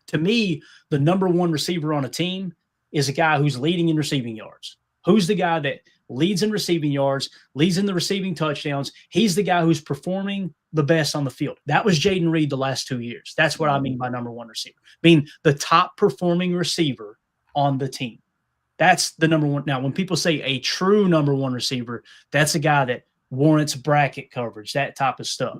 To me, the number one receiver on a team is a guy who's leading in receiving yards. Who's the guy that leads in receiving yards, leads in the receiving touchdowns? He's the guy who's performing the best on the field. That was Jayden Reed the last 2 years. That's what I mean by number one receiver, being the top performing receiver on the team. That's the number one. Now, when people say a true number one receiver, that's a guy that warrants bracket coverage, that type of stuff.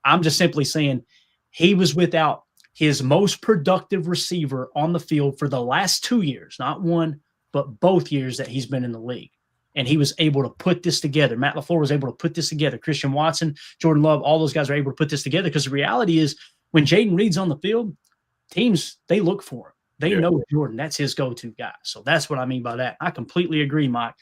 I'm just simply saying he was without his most productive receiver on the field for the last 2 years, not one, but both years that he's been in the league. And he was able to put this together. Matt LaFleur was able to put this together. Christian Watson, Jordan Love, all those guys are able to put this together because the reality is when Jayden Reed's on the field, teams, they look for him. They know Jordan. That's his go-to guy. So that's what I mean by that. I completely agree, Mike.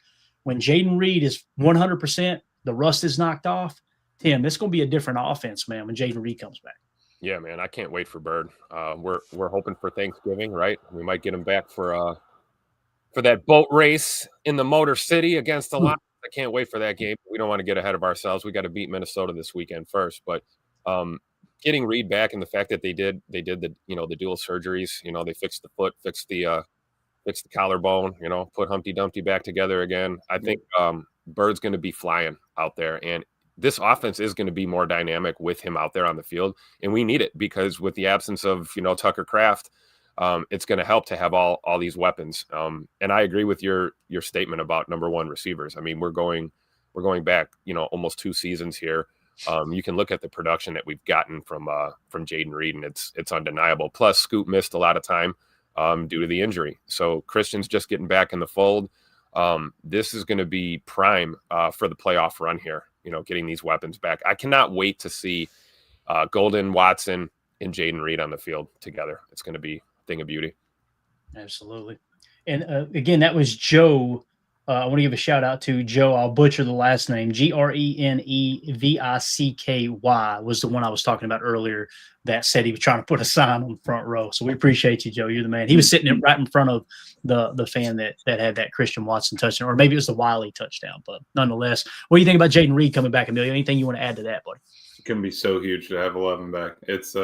When Jayden Reed is 100%, the rust is knocked off, Tim, it's going to be a different offense, man, when Jayden Reed comes back. Yeah, man, I can't wait for Bird. We're hoping for Thanksgiving, right? We might get him back for that boat race in the Motor City against the Lions. I can't wait for that game. We don't want to get ahead of ourselves. We got to beat Minnesota this weekend first. But getting Reed back and the fact that they did the the dual surgeries. They fixed the foot, fixed the collarbone. Put Humpty Dumpty back together again. I think Bird's going to be flying out there, and this offense is going to be more dynamic with him out there on the field, and we need it because with the absence of Tucker Kraft, it's going to help to have all these weapons. And I agree with your statement about number one receivers. I mean, we're going back almost 2 seasons here. You can look at the production that we've gotten from Jayden Reed, and it's undeniable. Plus, Scoot missed a lot of time due to the injury, so Christian's just getting back in the fold. This is going to be prime for the playoff run here. Getting these weapons back. I cannot wait to see Golden, Watson, and Jayden Reed on the field together. It's going to be a thing of beauty. Absolutely. And again, that was Joe. I want to give a shout out to Joe. I'll butcher the last name. Grenevicky was the one I was talking about earlier that said he was trying to put a sign on the front row. So we appreciate you, Joe. You're the man. He was sitting right in front of the fan that had that Christian Watson touchdown, or maybe it was the Wiley touchdown. But nonetheless, what do you think about Jayden Reed coming back, Emilio? Anything you want to add to that, buddy? It can be so huge to have 11 back. It's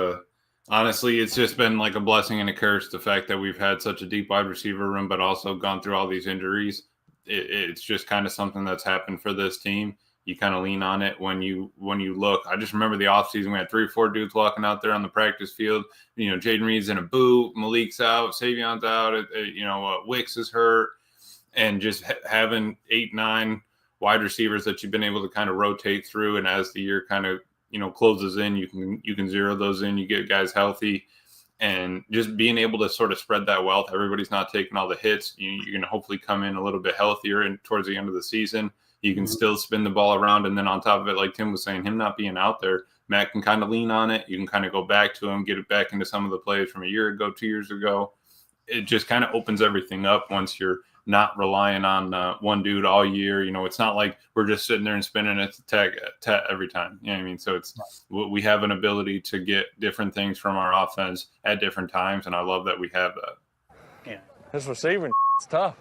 honestly, it's just been like a blessing and a curse, the fact that we've had such a deep wide receiver room, but also gone through all these injuries. It's just kind of something that's happened for this team. You kind of lean on it when you look. I just remember the offseason, we had 3 or 4 dudes walking out there on the practice field. Jayden Reed's in a boot, Malik's out, Savion's out, Wicks is hurt, and just having 8, 9 wide receivers that you've been able to kind of rotate through. And as the year kind of closes in, you can zero those in. You get guys healthy. And just being able to sort of spread that wealth, everybody's not taking all the hits. You're going to hopefully come in a little bit healthier and towards the end of the season. You can still spin the ball around. And then on top of it, like Tim was saying, him not being out there, Matt can kind of lean on it. You can kind of go back to him, get it back into some of the plays from a year ago, 2 years ago. It just kind of opens everything up once you're not relying on one dude all year. It's not like we're just sitting there and spinning it to tag every time. You know what I mean? So we have an ability to get different things from our offense at different times, and I love that we have that. Yeah. This receiving is tough.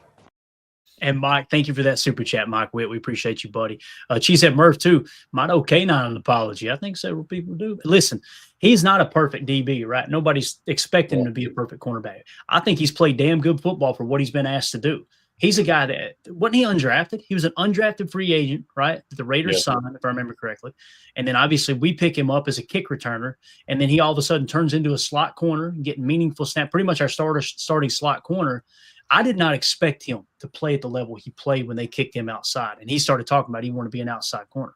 And Mike, thank you for that super chat, Mike Witt. We appreciate you, buddy. Cheesehead Murph, too. Might owe K9 an apology. I think several people do. But listen, he's not a perfect DB, right? Nobody's expecting him to be a perfect cornerback. I think he's played damn good football for what he's been asked to do. He's a guy that – wasn't he undrafted? He was an undrafted free agent, right? The Raiders signed, if I remember correctly. And then obviously we pick him up as a kick returner, and then he all of a sudden turns into a slot corner, getting meaningful snap, pretty much our starting slot corner. I did not expect him to play at the level he played when they kicked him outside. And he started talking about he wanted to be an outside corner.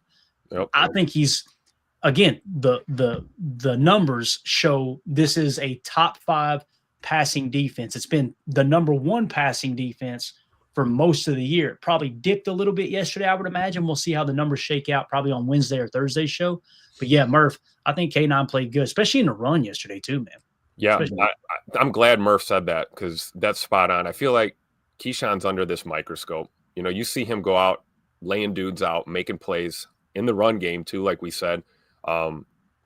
Yep. I think he's – again, the numbers show this is a top 5 passing defense. It's been the number 1 passing defense for most of the year. Probably dipped a little bit yesterday, I would imagine. We'll see how the numbers shake out probably on Wednesday or Thursday's show. But, yeah, Murph, I think K9 played good, especially in the run yesterday too, man. Yeah, I'm glad Murph said that because that's spot on. I feel like Keyshawn's under this microscope. You see him go out, laying dudes out, making plays in the run game too, like we said.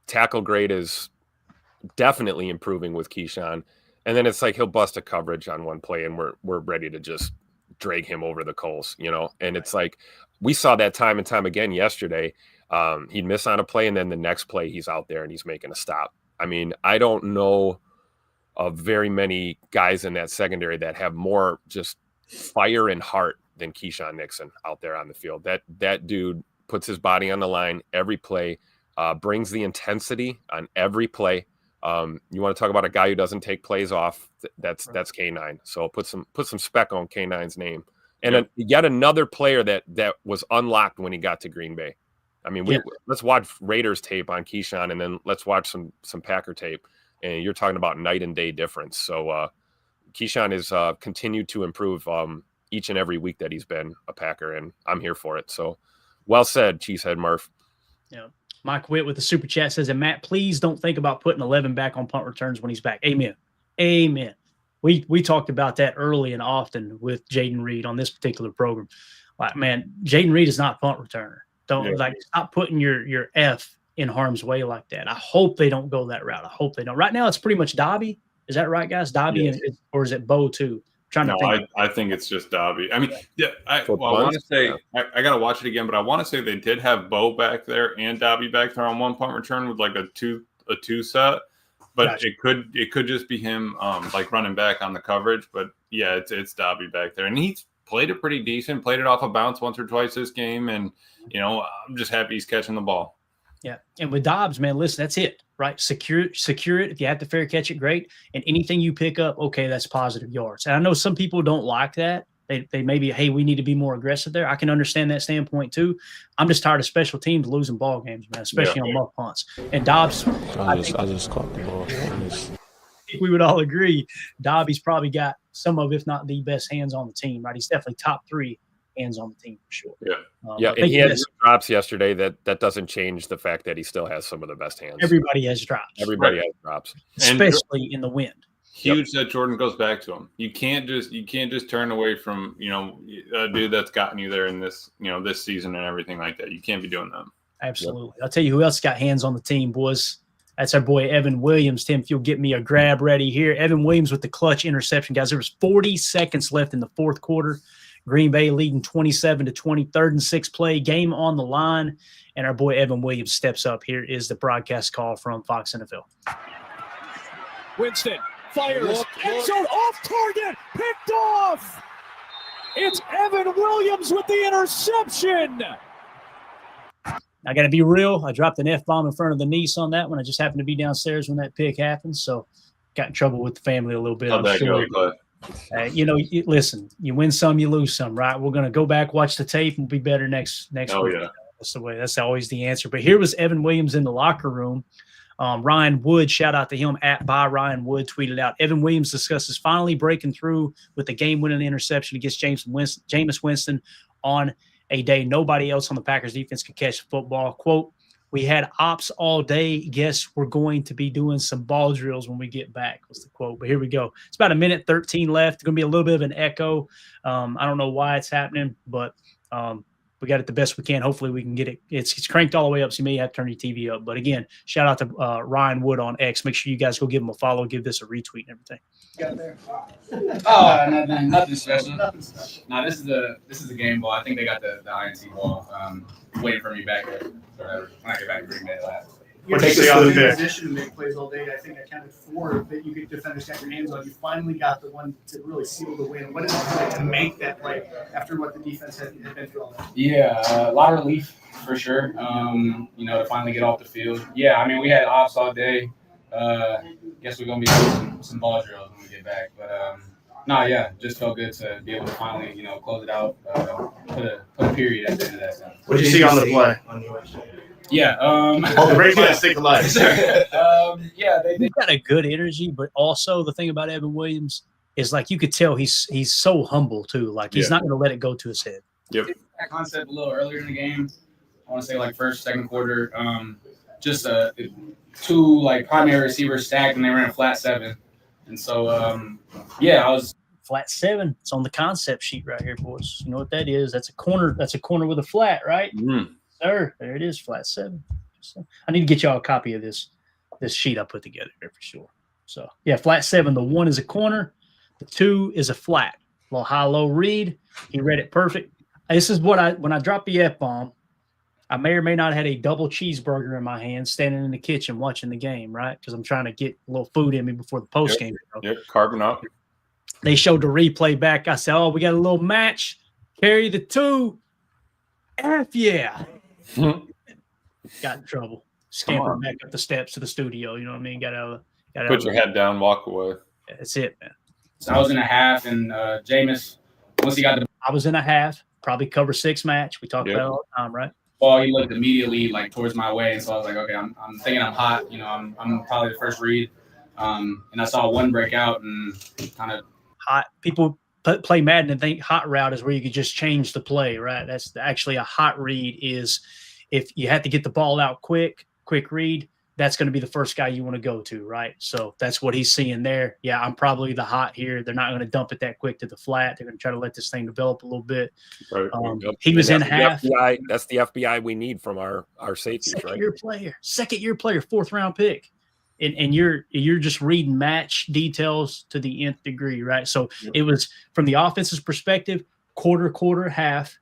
Tackle grade is definitely improving with Keyshawn. And then it's like he'll bust a coverage on one play and we're ready to just drag him over the coals, And it's like we saw that time and time again yesterday He'd miss on a play, and then the next play he's out there and he's making a stop. I mean, I don't know of very many guys in that secondary that have more just fire and heart than Keyshawn Nixon out there on the field. That dude puts his body on the line every play, brings the intensity on every play. You want to talk about a guy who doesn't take plays off? That's K9. So put some spec on K9's name. And yet another player that was unlocked when he got to Green Bay. I mean, let's watch Raiders tape on Keyshawn, and then let's watch some Packer tape. And you're talking about night and day difference. So Keyshawn has continued to improve each and every week that he's been a Packer, and I'm here for it. So well said, Cheesehead Murph. Yeah. Mike Witt with the super chat says, and Matt, please don't think about putting 11 back on punt returns when he's back. Amen. Amen. We talked about that early and often with Jaden Reed on this particular program. Like, man, Jaden Reed is not a punt returner. Don't stop putting your F in harm's way like that. I hope they don't go that route. I hope they don't. Right now, it's pretty much Dobby. Is that right, guys? Dobby, or is it Bo too? I think it's just Dobby. I mean, I want to say I got to watch it again, but I want to say they did have Bo back there and Dobby back there on one punt return with like a two set. But gotcha. it could just be him like running back on the coverage. But yeah, it's Dobby back there, and he's played it pretty decent. Played it off a bounce once or twice this game, and I'm just happy he's catching the ball. Yeah, and with Dobbs, man, listen, that's it, right? Secure it. If you have to fair catch it, great. And anything you pick up, okay, that's positive yards. And I know some people don't like that. They maybe, hey, we need to be more aggressive there. I can understand that standpoint too. I'm just tired of special teams losing ball games, man, especially on muff punts. And Dobbs, I just caught the ball. We would all agree, Dobby's probably got some of, if not the best hands on the team, right? He's definitely top 3 hands on the team for sure. Yeah, and he had drops yesterday. That doesn't change the fact that he still has some of the best hands. Everybody has drops. Everybody has drops, especially in the wind. Huge that Jordan goes back to him. You can't just turn away from a dude that's gotten you there in this this season and everything like that. You can't be doing that. Absolutely. I'll tell you who else got hands on the team, boys. That's our boy Evan Williams. Tim, if you'll get me a grab ready here. Evan Williams with the clutch interception, guys. There was 40 seconds left in the fourth quarter. Green Bay leading 27-20, 3rd and 6 play, game on the line, and our boy Evan Williams steps up. Here is the broadcast call from Fox NFL. Winston fires, end zone off target, picked off. It's Evan Williams with the interception. I got to be real. I dropped an F-bomb in front of the niece on that one. I just happened to be downstairs when that pick happened, so got in trouble with the family a little bit. How'd that go, Clay? Listen, you win some, you lose some, right? We're going to go back, watch the tape, and we'll be better next week. Yeah. That's the way. That's always the answer. But here was Evan Williams in the locker room. Ryan Wood, shout out to him, @by Ryan Wood, tweeted out, Evan Williams discusses finally breaking through with the game-winning interception against Jameis Winston on a day nobody else on the Packers defense could catch the football. Quote, we had ops all day. Guess we're going to be doing some ball drills when we get back, was the quote. But here we go. It's about 1:13 left. It's going to be a little bit of an echo. I don't know why it's happening, but we got it the best we can. Hopefully we can get it. It's cranked all the way up, so you may have to turn your TV up. But again, shout out to Ryan Wood on X. Make sure you guys go give him a follow, give this a retweet and everything. Nothing special. No, this is the game ball. I think they got the INT ball waiting for me back there. When I get back to Green Bay last. You're in position to make plays all day. I think I counted 4 that you could defenders got your hands on. You finally got the one to really seal the win. What is it like to make that play after what the defense had been through all that? Yeah, a lot of relief for sure. To finally get off the field. Yeah, I mean, we had ops all day. Guess we're gonna be doing some ball drills when we get back. But just felt good to be able to finally, close it out, put a period at the end of that. What did you see on the play? Yeah. The break that stick alive. They've got a good energy, but also the thing about Evan Williams is like you could tell he's so humble too. Like he's not going to let it go to his head. Yep. That concept a little earlier in the game. I want to say like first, second quarter. Just 2 primary receivers stacked and they ran a flat 7. And so I was flat 7. It's on the concept sheet right here, boys. You know what that is? That's a corner. That's a corner with a flat, right? Mm. Sir, there it is, flat 7. I need to get y'all a copy of this sheet I put together here for sure. So yeah, flat 7. The 1 is a corner, the 2 is a flat. Little high-low read. He read it perfect. This is what when I drop the F-bomb, I may or may not have had a double cheeseburger in my hand standing in the kitchen watching the game, right? Because I'm trying to get a little food in me before the post game. Yep, carbon up. They showed the replay back. I said, oh, we got a little match. Carry the 2. F yeah. Got in trouble. Scampered back up the steps to the studio. You know what I mean? Got Put your head down, walk away. That's it, man. So I was in a half, and Jameis, once he got the I was in a half, probably cover 6 match. We talk about it all the time, right? ball, he looked immediately like towards my way, and so I was like, okay, I'm thinking I'm hot. You know, I'm probably the first read, and I saw one break out and kind of hot. People play Madden and think hot route is where you could just change the play, right? That's actually a hot read is if you have to get the ball out quick read, that's going to be the first guy you want to go to, right? So that's what he's seeing there. Yeah, I'm probably the hot here. They're not going to dump it that quick to the flat. They're going to try to let this thing develop a little bit. Right. He was in half. That's the FBI we need from our safeties, right? Second year player, 4th round pick. And you're just reading match details to the nth degree, right? So it was from the offense's perspective, quarter, half.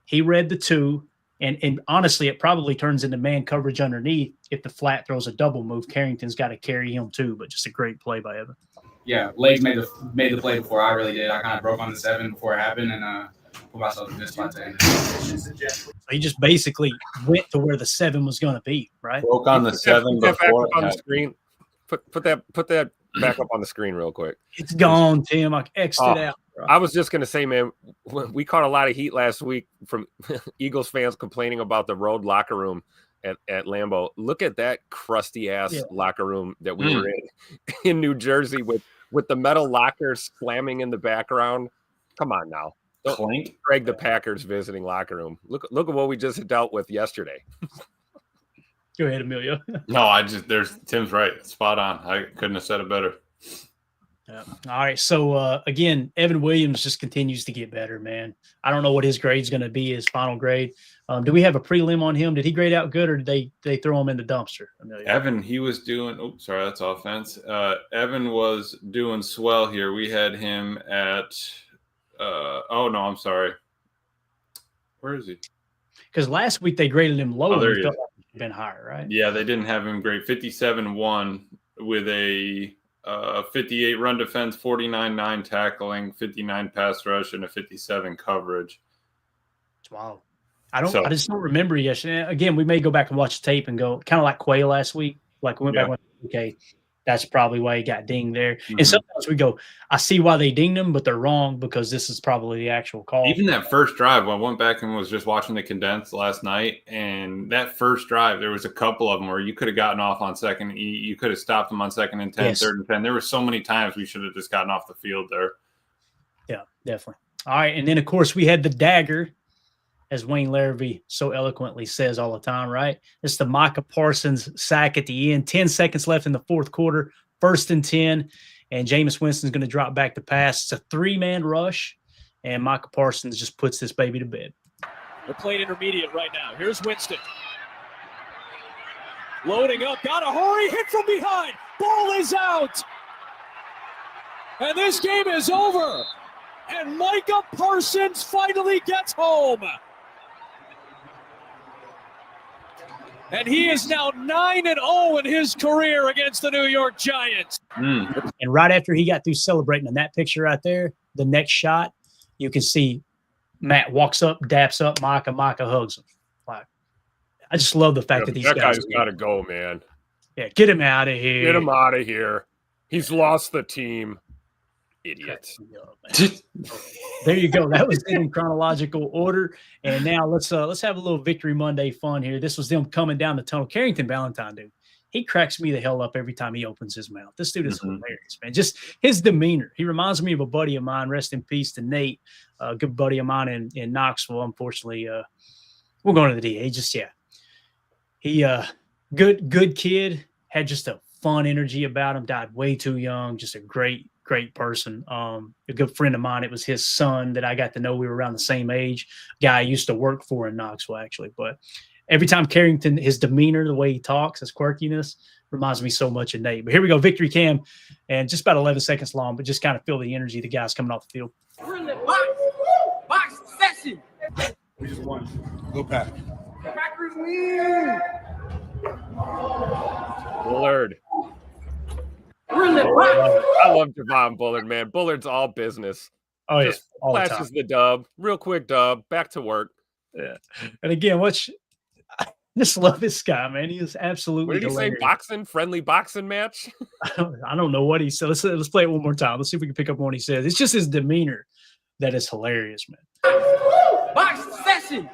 He read the 2. And honestly, it probably turns into man coverage underneath if the flat throws a double move. Carrington's got to carry him too, but just a great play by Evan. Yeah, Legs made the play before I really did. I kind of broke on the 7 before it happened and put myself in this spot to end it. So he just basically went to where the 7 was going to be, right? Broke on the 7 before. On the screen. Put that back up on the screen real quick. It's gone, Tim. I X'd it out. Bro. I was just going to say, man, we caught a lot of heat last week from Eagles fans complaining about the road locker room at Lambeau. Look at that crusty-ass locker room that we were in New Jersey with the metal lockers slamming in the background. Come on now. Don't drag the Packers visiting locker room. Look at what we just dealt with yesterday. Go ahead, Emilio. No, Tim's right. Spot on. I couldn't have said it better. Yeah. All right. So, again, Evan Williams just continues to get better, man. I don't know what his grade's going to be, his final grade. Do we have a prelim on him? Did he grade out good, or did they throw him in the dumpster? Emilio? Evan, he was doing – sorry, that's offense. Evan was doing swell here. We had him at I'm sorry. Where is he? Because last week they graded him low. Oh, there and he felt is. like he'd been higher, right? Yeah, they didn't have him grade 57-1 with a 58 run defense, 49-9 tackling, 59 pass rush, and a 57 coverage. Wow. I just don't remember yesterday. Again, we may go back and watch the tape and go kind of like Quay last week. Like we went back and went, okay, that's probably why he got dinged there. Mm-hmm. And sometimes we go, I see why they dinged him, but they're wrong because this is probably the actual call. Even that first drive, I went back and was just watching the condensed last night, and that first drive, there was a couple of them where you could have gotten off on second. You could have stopped them on 2nd and 10, Yes. 3rd and 10. There were so many times we should have just gotten off the field there. Yeah, definitely. All right, and then, of course, we had the dagger, as Wayne Larrivee so eloquently says all the time, right? It's the Micah Parsons sack at the end. 10 seconds left in the 4th quarter, 1st and 10, and Jameis Winston's going to drop back to pass. It's a 3-man rush, and Micah Parsons just puts this baby to bed. They're playing intermediate right now. Here's Winston. Loading up, gotta hurry, hit from behind. Ball is out. And this game is over. And Micah Parsons finally gets home. And he is now 9-0 in his career against the New York Giants. And right after he got through celebrating in that picture right there, the next shot, you can see Matt walks up, daps up Micah hugs him. Like, I just love the fact that these guys got to go, man. Yeah, get him out of here. Get him out of here. He's lost the team. Idiot. There you go. That was in chronological order. And now let's have a little Victory Monday fun here. This was them coming down the tunnel. Carrington Valentine, dude. He cracks me the hell up every time he opens his mouth. This dude is hilarious, man. Just his demeanor. He reminds me of a buddy of mine. Rest in peace to Nate, a good buddy of mine in Knoxville. Unfortunately, we're going to the DA. He good kid, had just a fun energy about him, died way too young, just a great person. A good friend of mine, it was his son that I got to know. We were around the same age. Guy I used to work for in Knoxville, actually. But every time Carrington, his demeanor, the way he talks, his quirkiness, reminds me so much of Nate. But here we go, Victory Cam, and just about 11 seconds long, but just kind of feel the energy the guys coming off the field. We're in the box session. We just won. Go Pack. The Packers Bullard. I love Javon Bullard, man. Bullard's all business. Oh, yeah. Just All the time. flashes the dub. Real quick dub. Back to work. Yeah. And again, I just love this guy, man. He is absolutely What did he hilarious. say? Boxing? Friendly boxing match? I don't know what he said. Let's play it one more time. Let's see if we can pick up on what he says. It's just his demeanor that is hilarious, man. Box session.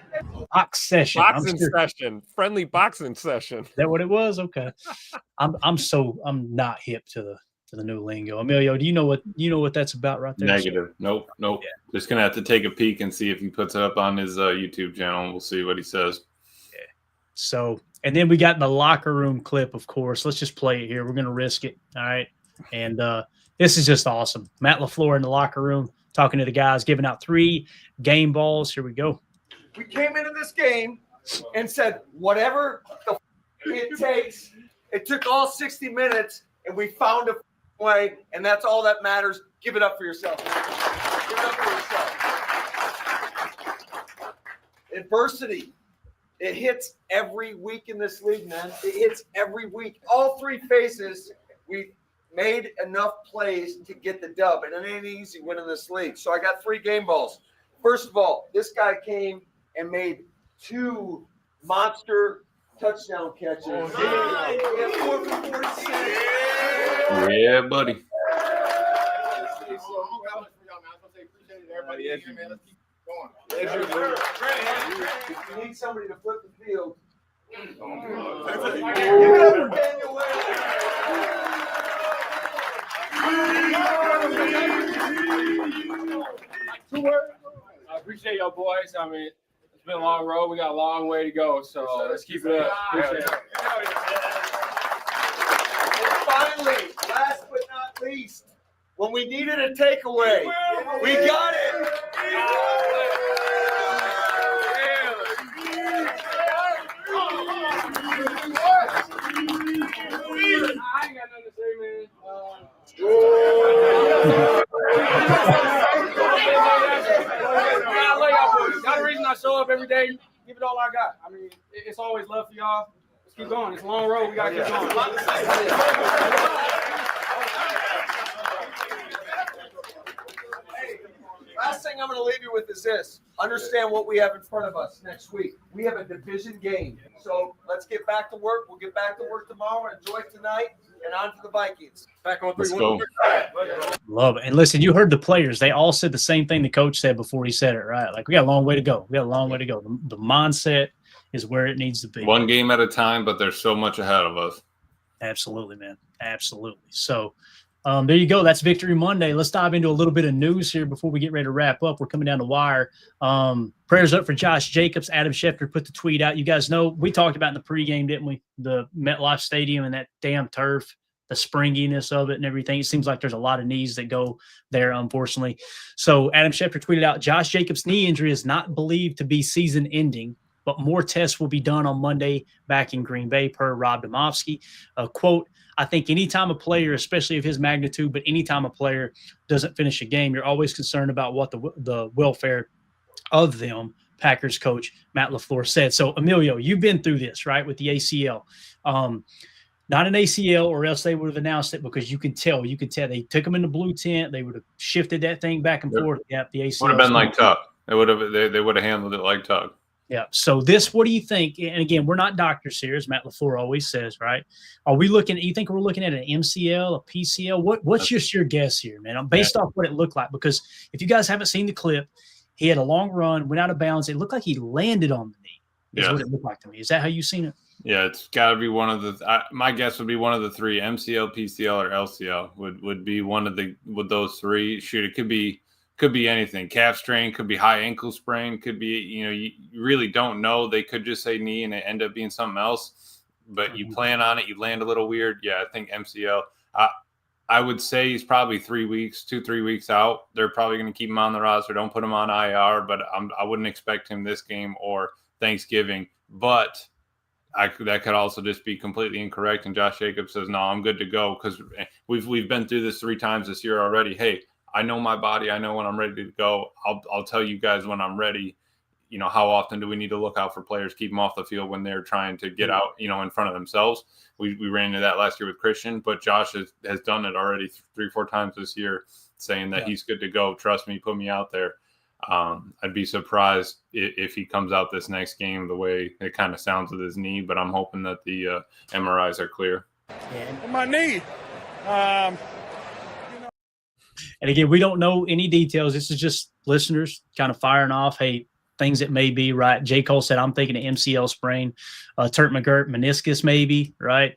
Box session. Boxing session. Friendly boxing session. Is that what it was? Okay. I'm not hip to the new lingo. Emilio, do you know what that's about right there? Negative. Nope. Yeah. Just gonna have to take a peek and see if he puts it up on his YouTube channel, and we'll see what he says. Yeah. So, and then we got the locker room clip, of course. Let's just play it here. We're gonna risk it. All right. And this is just awesome. Matt LaFleur in the locker room talking to the guys, giving out 3 game balls. Here we go. We came into this game and said, whatever it takes, it took all 60 minutes, and we found a way, and that's all that matters. Give it up for yourself. Give it up for yourself. Adversity. It hits every week in this league, man. It hits every week. All 3 phases, we made enough plays to get the dub, and it ain't easy winning this league. So I got 3 game balls. First of all, this guy came and made 2 monster touchdown catches. Yeah, buddy. If you need somebody to flip the field, give it up for Daniel I appreciate y'all boys. I mean, it's been a long road. We got a long way to go, so let's keep it up. Appreciate it. And finally, last but not least, when we needed a takeaway, we got it. I ain't got nothing to say, man. I love y'all boys. Y'all the reason I show up every day. Give it all I got. I mean, it's always love for y'all. Let's keep going. It's a long road. We got to keep going. Last thing I'm going to leave you with is this. Understand what we have in front of us next week. We have a division game. So let's get back to work. We'll get back to work tomorrow. Enjoy tonight and on to the Vikings. Back on 3. Let's go. Love it. And listen, you heard the players. They all said the same thing the coach said before he said it, right? Like, we got a long way to go. We got a long way to go. The mindset is where it needs to be. One game at a time, but there's so much ahead of us. Absolutely, man. Absolutely. So there you go. That's Victory Monday. Let's dive into a little bit of news here before we get ready to wrap up. We're coming down the wire. Prayers up for Josh Jacobs. Adam Schefter put the tweet out. You guys know we talked about in the pregame, didn't we? The MetLife Stadium and that damn turf, the springiness of it and everything. It seems like there's a lot of knees that go there, unfortunately. So Adam Schefter tweeted out, Josh Jacobs' knee injury is not believed to be season ending, but more tests will be done on Monday back in Green Bay, per Rob Domofsky. Quote, I think anytime a player, especially of his magnitude, but anytime a player doesn't finish a game, you're always concerned about what the welfare of them, Packers coach Matt LaFleur said. So, Emilio, you've been through this, right, with the ACL. Not an ACL, or else they would have announced it, because you can tell. They took him in the blue tent. They would have shifted that thing back and forth. Yep, the ACL. Would have been like Tuck. They would have handled it like Tuck. Yeah. So what do you think? And again, we're not doctors here, as Matt LaFleur always says, right? You think we're looking at an MCL, a PCL? What's just your guess here, man? Based off what it looked like, because if you guys haven't seen the clip, he had a long run, went out of bounds. It looked like he landed on the knee. Is what it looked like to me. Is that how you seen it? Yeah, it's got to be one of the. My guess would be one of the 3: MCL, PCL, or LCL. Would be one of those 3. Shoot, it could be anything. Calf strain, could be high ankle sprain, could be, you really don't know. They could just say knee and it end up being something else. But you plan on it, you land a little weird. Yeah, I think MCL. I would say he's probably 3 weeks, 2-3 weeks out. They're probably going to keep him on the roster. Don't put him on IR, but I wouldn't expect him this game or Thanksgiving. But that could also just be completely incorrect. And Josh Jacobs says, no, I'm good to go, because we've been through this 3 times this year already. Hey, I know my body. I know when I'm ready to go. I'll tell you guys when I'm ready. how often do we need to look out for players, keep them off the field when they're trying to get out, in front of themselves? We ran into that last year with Christian, but Josh has done it already 3-4 times this year, saying that he's good to go. Trust me, put me out there. I'd be surprised if he comes out this next game the way it kind of sounds with his knee, but I'm hoping that the MRIs are clear. My knee. And again, we don't know any details. This is just listeners kind of firing off, hey, things that may be, right? J. Cole said, I'm thinking an MCL sprain. Turk McGirt, meniscus maybe, right?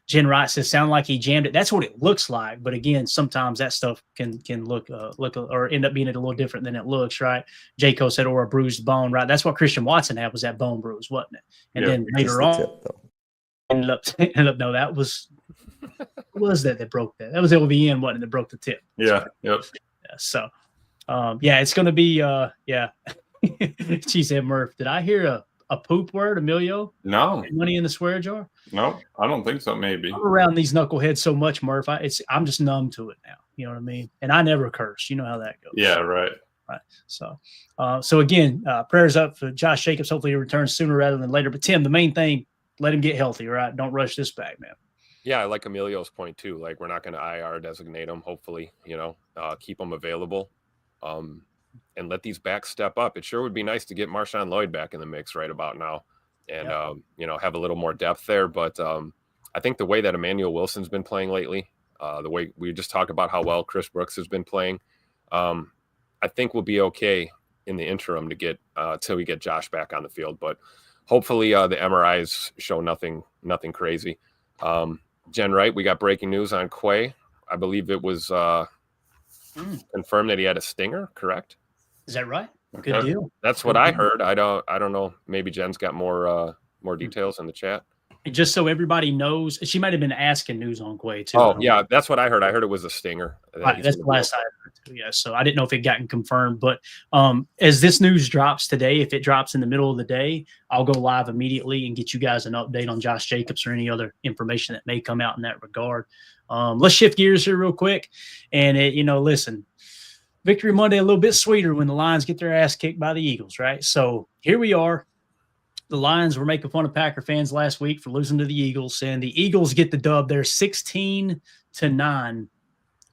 Jen Wright says, sound like he jammed it. That's what it looks like. But again, sometimes that stuff can look or end up being a little different than it looks, right? J. Cole said, or a bruised bone, right? That's what Christian Watson had, was that bone bruise, wasn't it? And then later on, ended up, no, that was – what was that broke that? That was LVN, wasn't it, that broke the tip? Yeah, yep. Yeah, so, it's going to be, She said, Murph, did I hear a poop word, Emilio? No. Money in the swear jar? No, I don't think so, maybe. I'm around these knuckleheads so much, Murph. I'm just numb to it now. You know what I mean? And I never curse. You know how that goes. Yeah, right. Right. So again, prayers up for Josh Jacobs. Hopefully he returns sooner rather than later. But Tim, the main thing, let him get healthy, right? Don't rush this back, man. Yeah, I like Emilio's point too. Like, we're not going to IR designate him. Hopefully, keep him available, and let these backs step up. It sure would be nice to get Marshawn Lloyd back in the mix right about now, and have a little more depth there. But I think the way that Emmanuel Wilson's been playing lately, the way we just talked about how well Chris Brooks has been playing, I think we'll be okay in the interim to get till we get Josh back on the field. But hopefully the MRIs show nothing crazy. Jen Wright, we got breaking news on Quay. I believe it was confirmed that he had a stinger, correct? Is that right? Good deal. That's what I heard. I don't know. Maybe Jen's got more details in the chat. And just so everybody knows, she might have been asking news on Quay too. Oh, yeah, that's what I heard. I heard it was a stinger. Right, that's the last I heard too. Yeah, so I didn't know if it gotten confirmed. But as this news drops today, if it drops in the middle of the day, I'll go live immediately and get you guys an update on Josh Jacobs or any other information that may come out in that regard. Let's shift gears here real quick. And, listen, Victory Monday a little bit sweeter when the Lions get their ass kicked by the Eagles, right? So here we are. The Lions were making fun of Packer fans last week for losing to the Eagles, and the Eagles get the dub. They're 16-9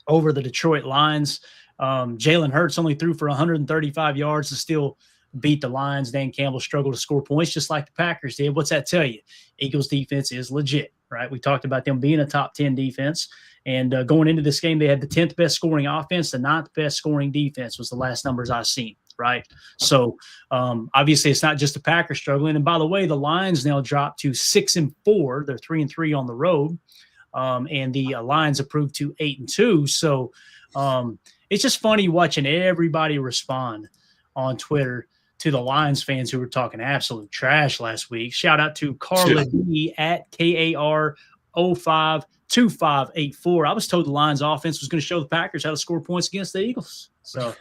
over the Detroit Lions. Jalen Hurts only threw for 135 yards to still beat the Lions. Dan Campbell struggled to score points just like the Packers did. What's that tell you? Eagles defense is legit, right? We talked about them being a top 10 defense. And going into this game, they had the 10th best scoring offense, the 9th best scoring defense was the last numbers I've seen, right? So obviously it's not just the Packers struggling. And by the way, the Lions now dropped to 6-4. They're 3-3 on the road. And the Lions improved to 8-2. So it's just funny watching everybody respond on Twitter to the Lions fans who were talking absolute trash last week. Shout out to Carla D at KAR052584. I was told the Lions offense was going to show the Packers how to score points against the Eagles. So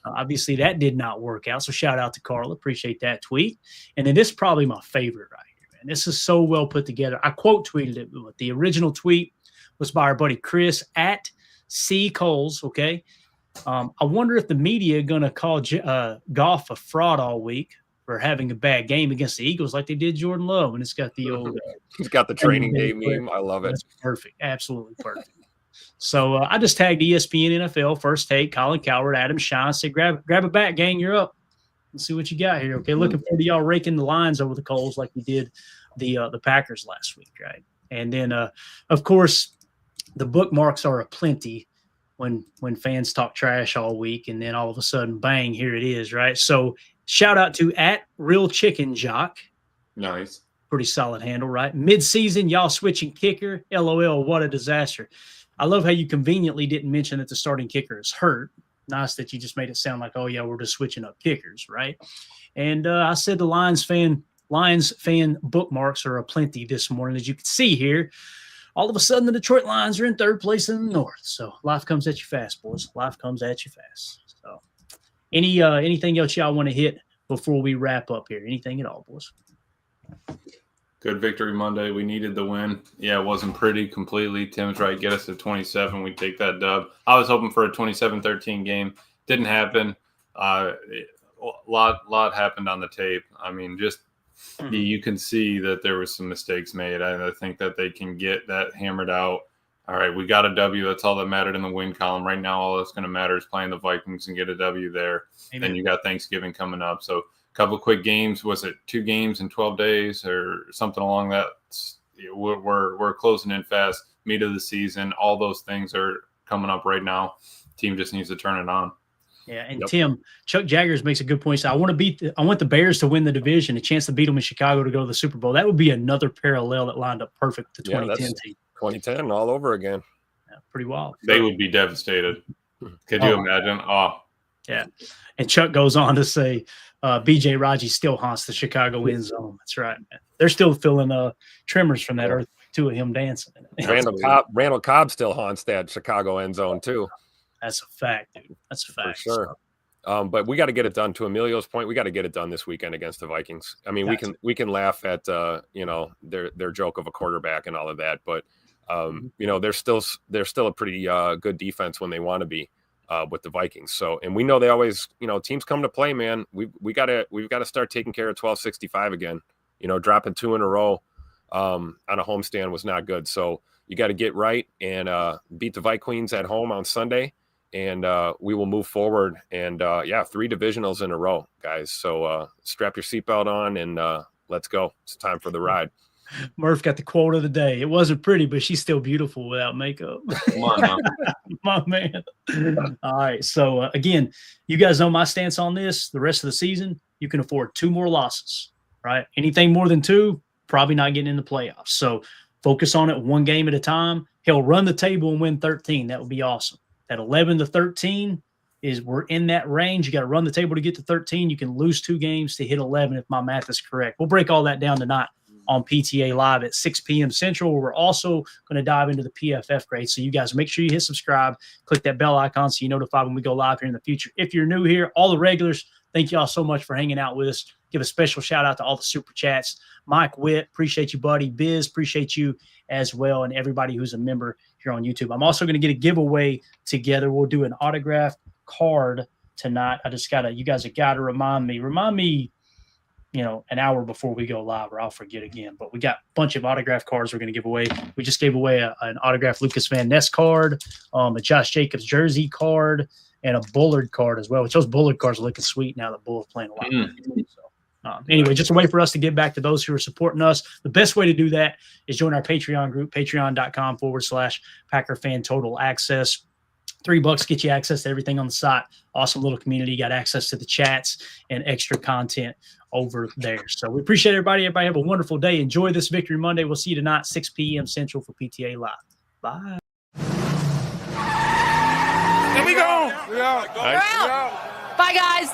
obviously that did not work out. So shout out to Carla. Appreciate that tweet. And then this is probably my favorite right here, man. This is so well put together. I quote tweeted it. The original tweet was by our buddy Chris at C. Coles. Okay. I wonder if the media are going to call Goff a fraud all week for having a bad game against the Eagles like they did Jordan Love. And it's got the old he's got the training day meme. I love it. That's perfect. Absolutely perfect. So I just tagged ESPN NFL, First Take, Colin Cowherd, Adam Shine. Said, grab a bat, gang. You're up. Let's see what you got here. Okay, looking forward to y'all raking the lines over the coals like we did the Packers last week, right? And then, of course, the bookmarks are aplenty when fans talk trash all week, and then all of a sudden, bang, here it is, right? So shout out to at Real Chicken Jock. Nice. Pretty solid handle, right? Mid-season, y'all switching kicker. LOL, what a disaster. I love how you conveniently didn't mention that the starting kicker is hurt. Nice that you just made it sound like, oh, yeah, we're just switching up kickers, right? And I said the Lions fan bookmarks are aplenty this morning. As you can see here, all of a sudden the Detroit Lions are in third place in the North. So life comes at you fast, boys. Life comes at you fast. So anything else y'all want to hit before we wrap up here? Anything at all, boys? Good Victory Monday. We needed the win. Yeah, it wasn't pretty completely. Tim's right. Get us to 27. We take that dub. I was hoping for a 27-13 game. Didn't happen. lot happened on the tape. I mean, just you can see that there was some mistakes made. I think that they can get that hammered out. All right, we got a W. That's all that mattered in the win column. Right now, all that's going to matter is playing the Vikings and get a W there. Amen. Then you got Thanksgiving coming up. So a couple of quick games. Was it 2 games in 12 days or something along that? We're closing in fast. Meat of the season. All those things are coming up right now. Team just needs to turn it on. Yeah, and Tim, Chuck Jaggers makes a good point. So I want the Bears to win the division, a chance to beat them in Chicago to go to the Super Bowl. That would be another parallel that lined up perfect to 2010 team. 2010 all over again. Yeah, pretty wild. They would be devastated. Could you imagine? Oh, yeah. And Chuck goes on to say, B.J. Raji still haunts the Chicago end zone. That's right, man. They're still feeling tremors from that earthquake too of him dancing. Randall Cobb still haunts that Chicago end zone too. That's a fact, dude. That's a fact. For sure. But we got to get it done. To Emilio's point, we got to get it done this weekend against the Vikings. I mean, we can laugh at their joke of a quarterback and all of that, but they're still a pretty good defense when they want to be with the Vikings. So, and we know they always, teams come to play, man. We've got to start taking care of 1265 again. Dropping 2 in a row on a homestand was not good. So you got to get right and beat the Vikings at home on Sunday. And we will move forward. And 3 divisionals in a row, guys. So strap your seatbelt on and let's go. It's time for the ride. Murph got the quote of the day. It wasn't pretty, but she's still beautiful without makeup. Come on now. My man. All right. So, again, you guys know my stance on this. The rest of the season, you can afford 2 more losses, right? Anything more than 2, probably not getting in the playoffs. So, focus on it 1 game at a time. He'll run the table and win 13. That would be awesome. At 11 to 13 we're in that range. You got to run the table to get to 13. You can lose 2 games to hit 11 if my math is correct. We'll break all that down tonight on PTA Live at 6 p.m. Central, where we're also going to dive into the PFF grades. So you guys make sure you hit subscribe, click that bell icon so you're notified when we go live here in the future. If you're new here, all the regulars, thank you all so much for hanging out with us. Give a special shout out to all the super chats. Mike Witt, appreciate you, buddy. Biz, appreciate you as well, and everybody who's a member here on YouTube. I'm also going to get a giveaway together. We'll do an autographed card tonight. You guys have got to remind me, an hour before we go live, or I'll forget again. But we got a bunch of autograph cards we're going to give away. We just gave away an autographed Lucas Van Ness card, a Josh Jacobs jersey card, and a Bullard card as well, which those Bullard cards are looking sweet now that Bull is playing a lot. Anyway, just a way for us to give back to those who are supporting us. The best way to do that is join our Patreon group, patreon.com/Packer Fan Total Access. $3 get you access to everything on the site. Awesome little community. You got access to the chats and extra content over there. So we appreciate everybody. Everybody have a wonderful day. Enjoy this Victory Monday. We'll see you tonight, 6 p.m. Central for PTA Live. Bye. Here we go. We're out. Bye, guys.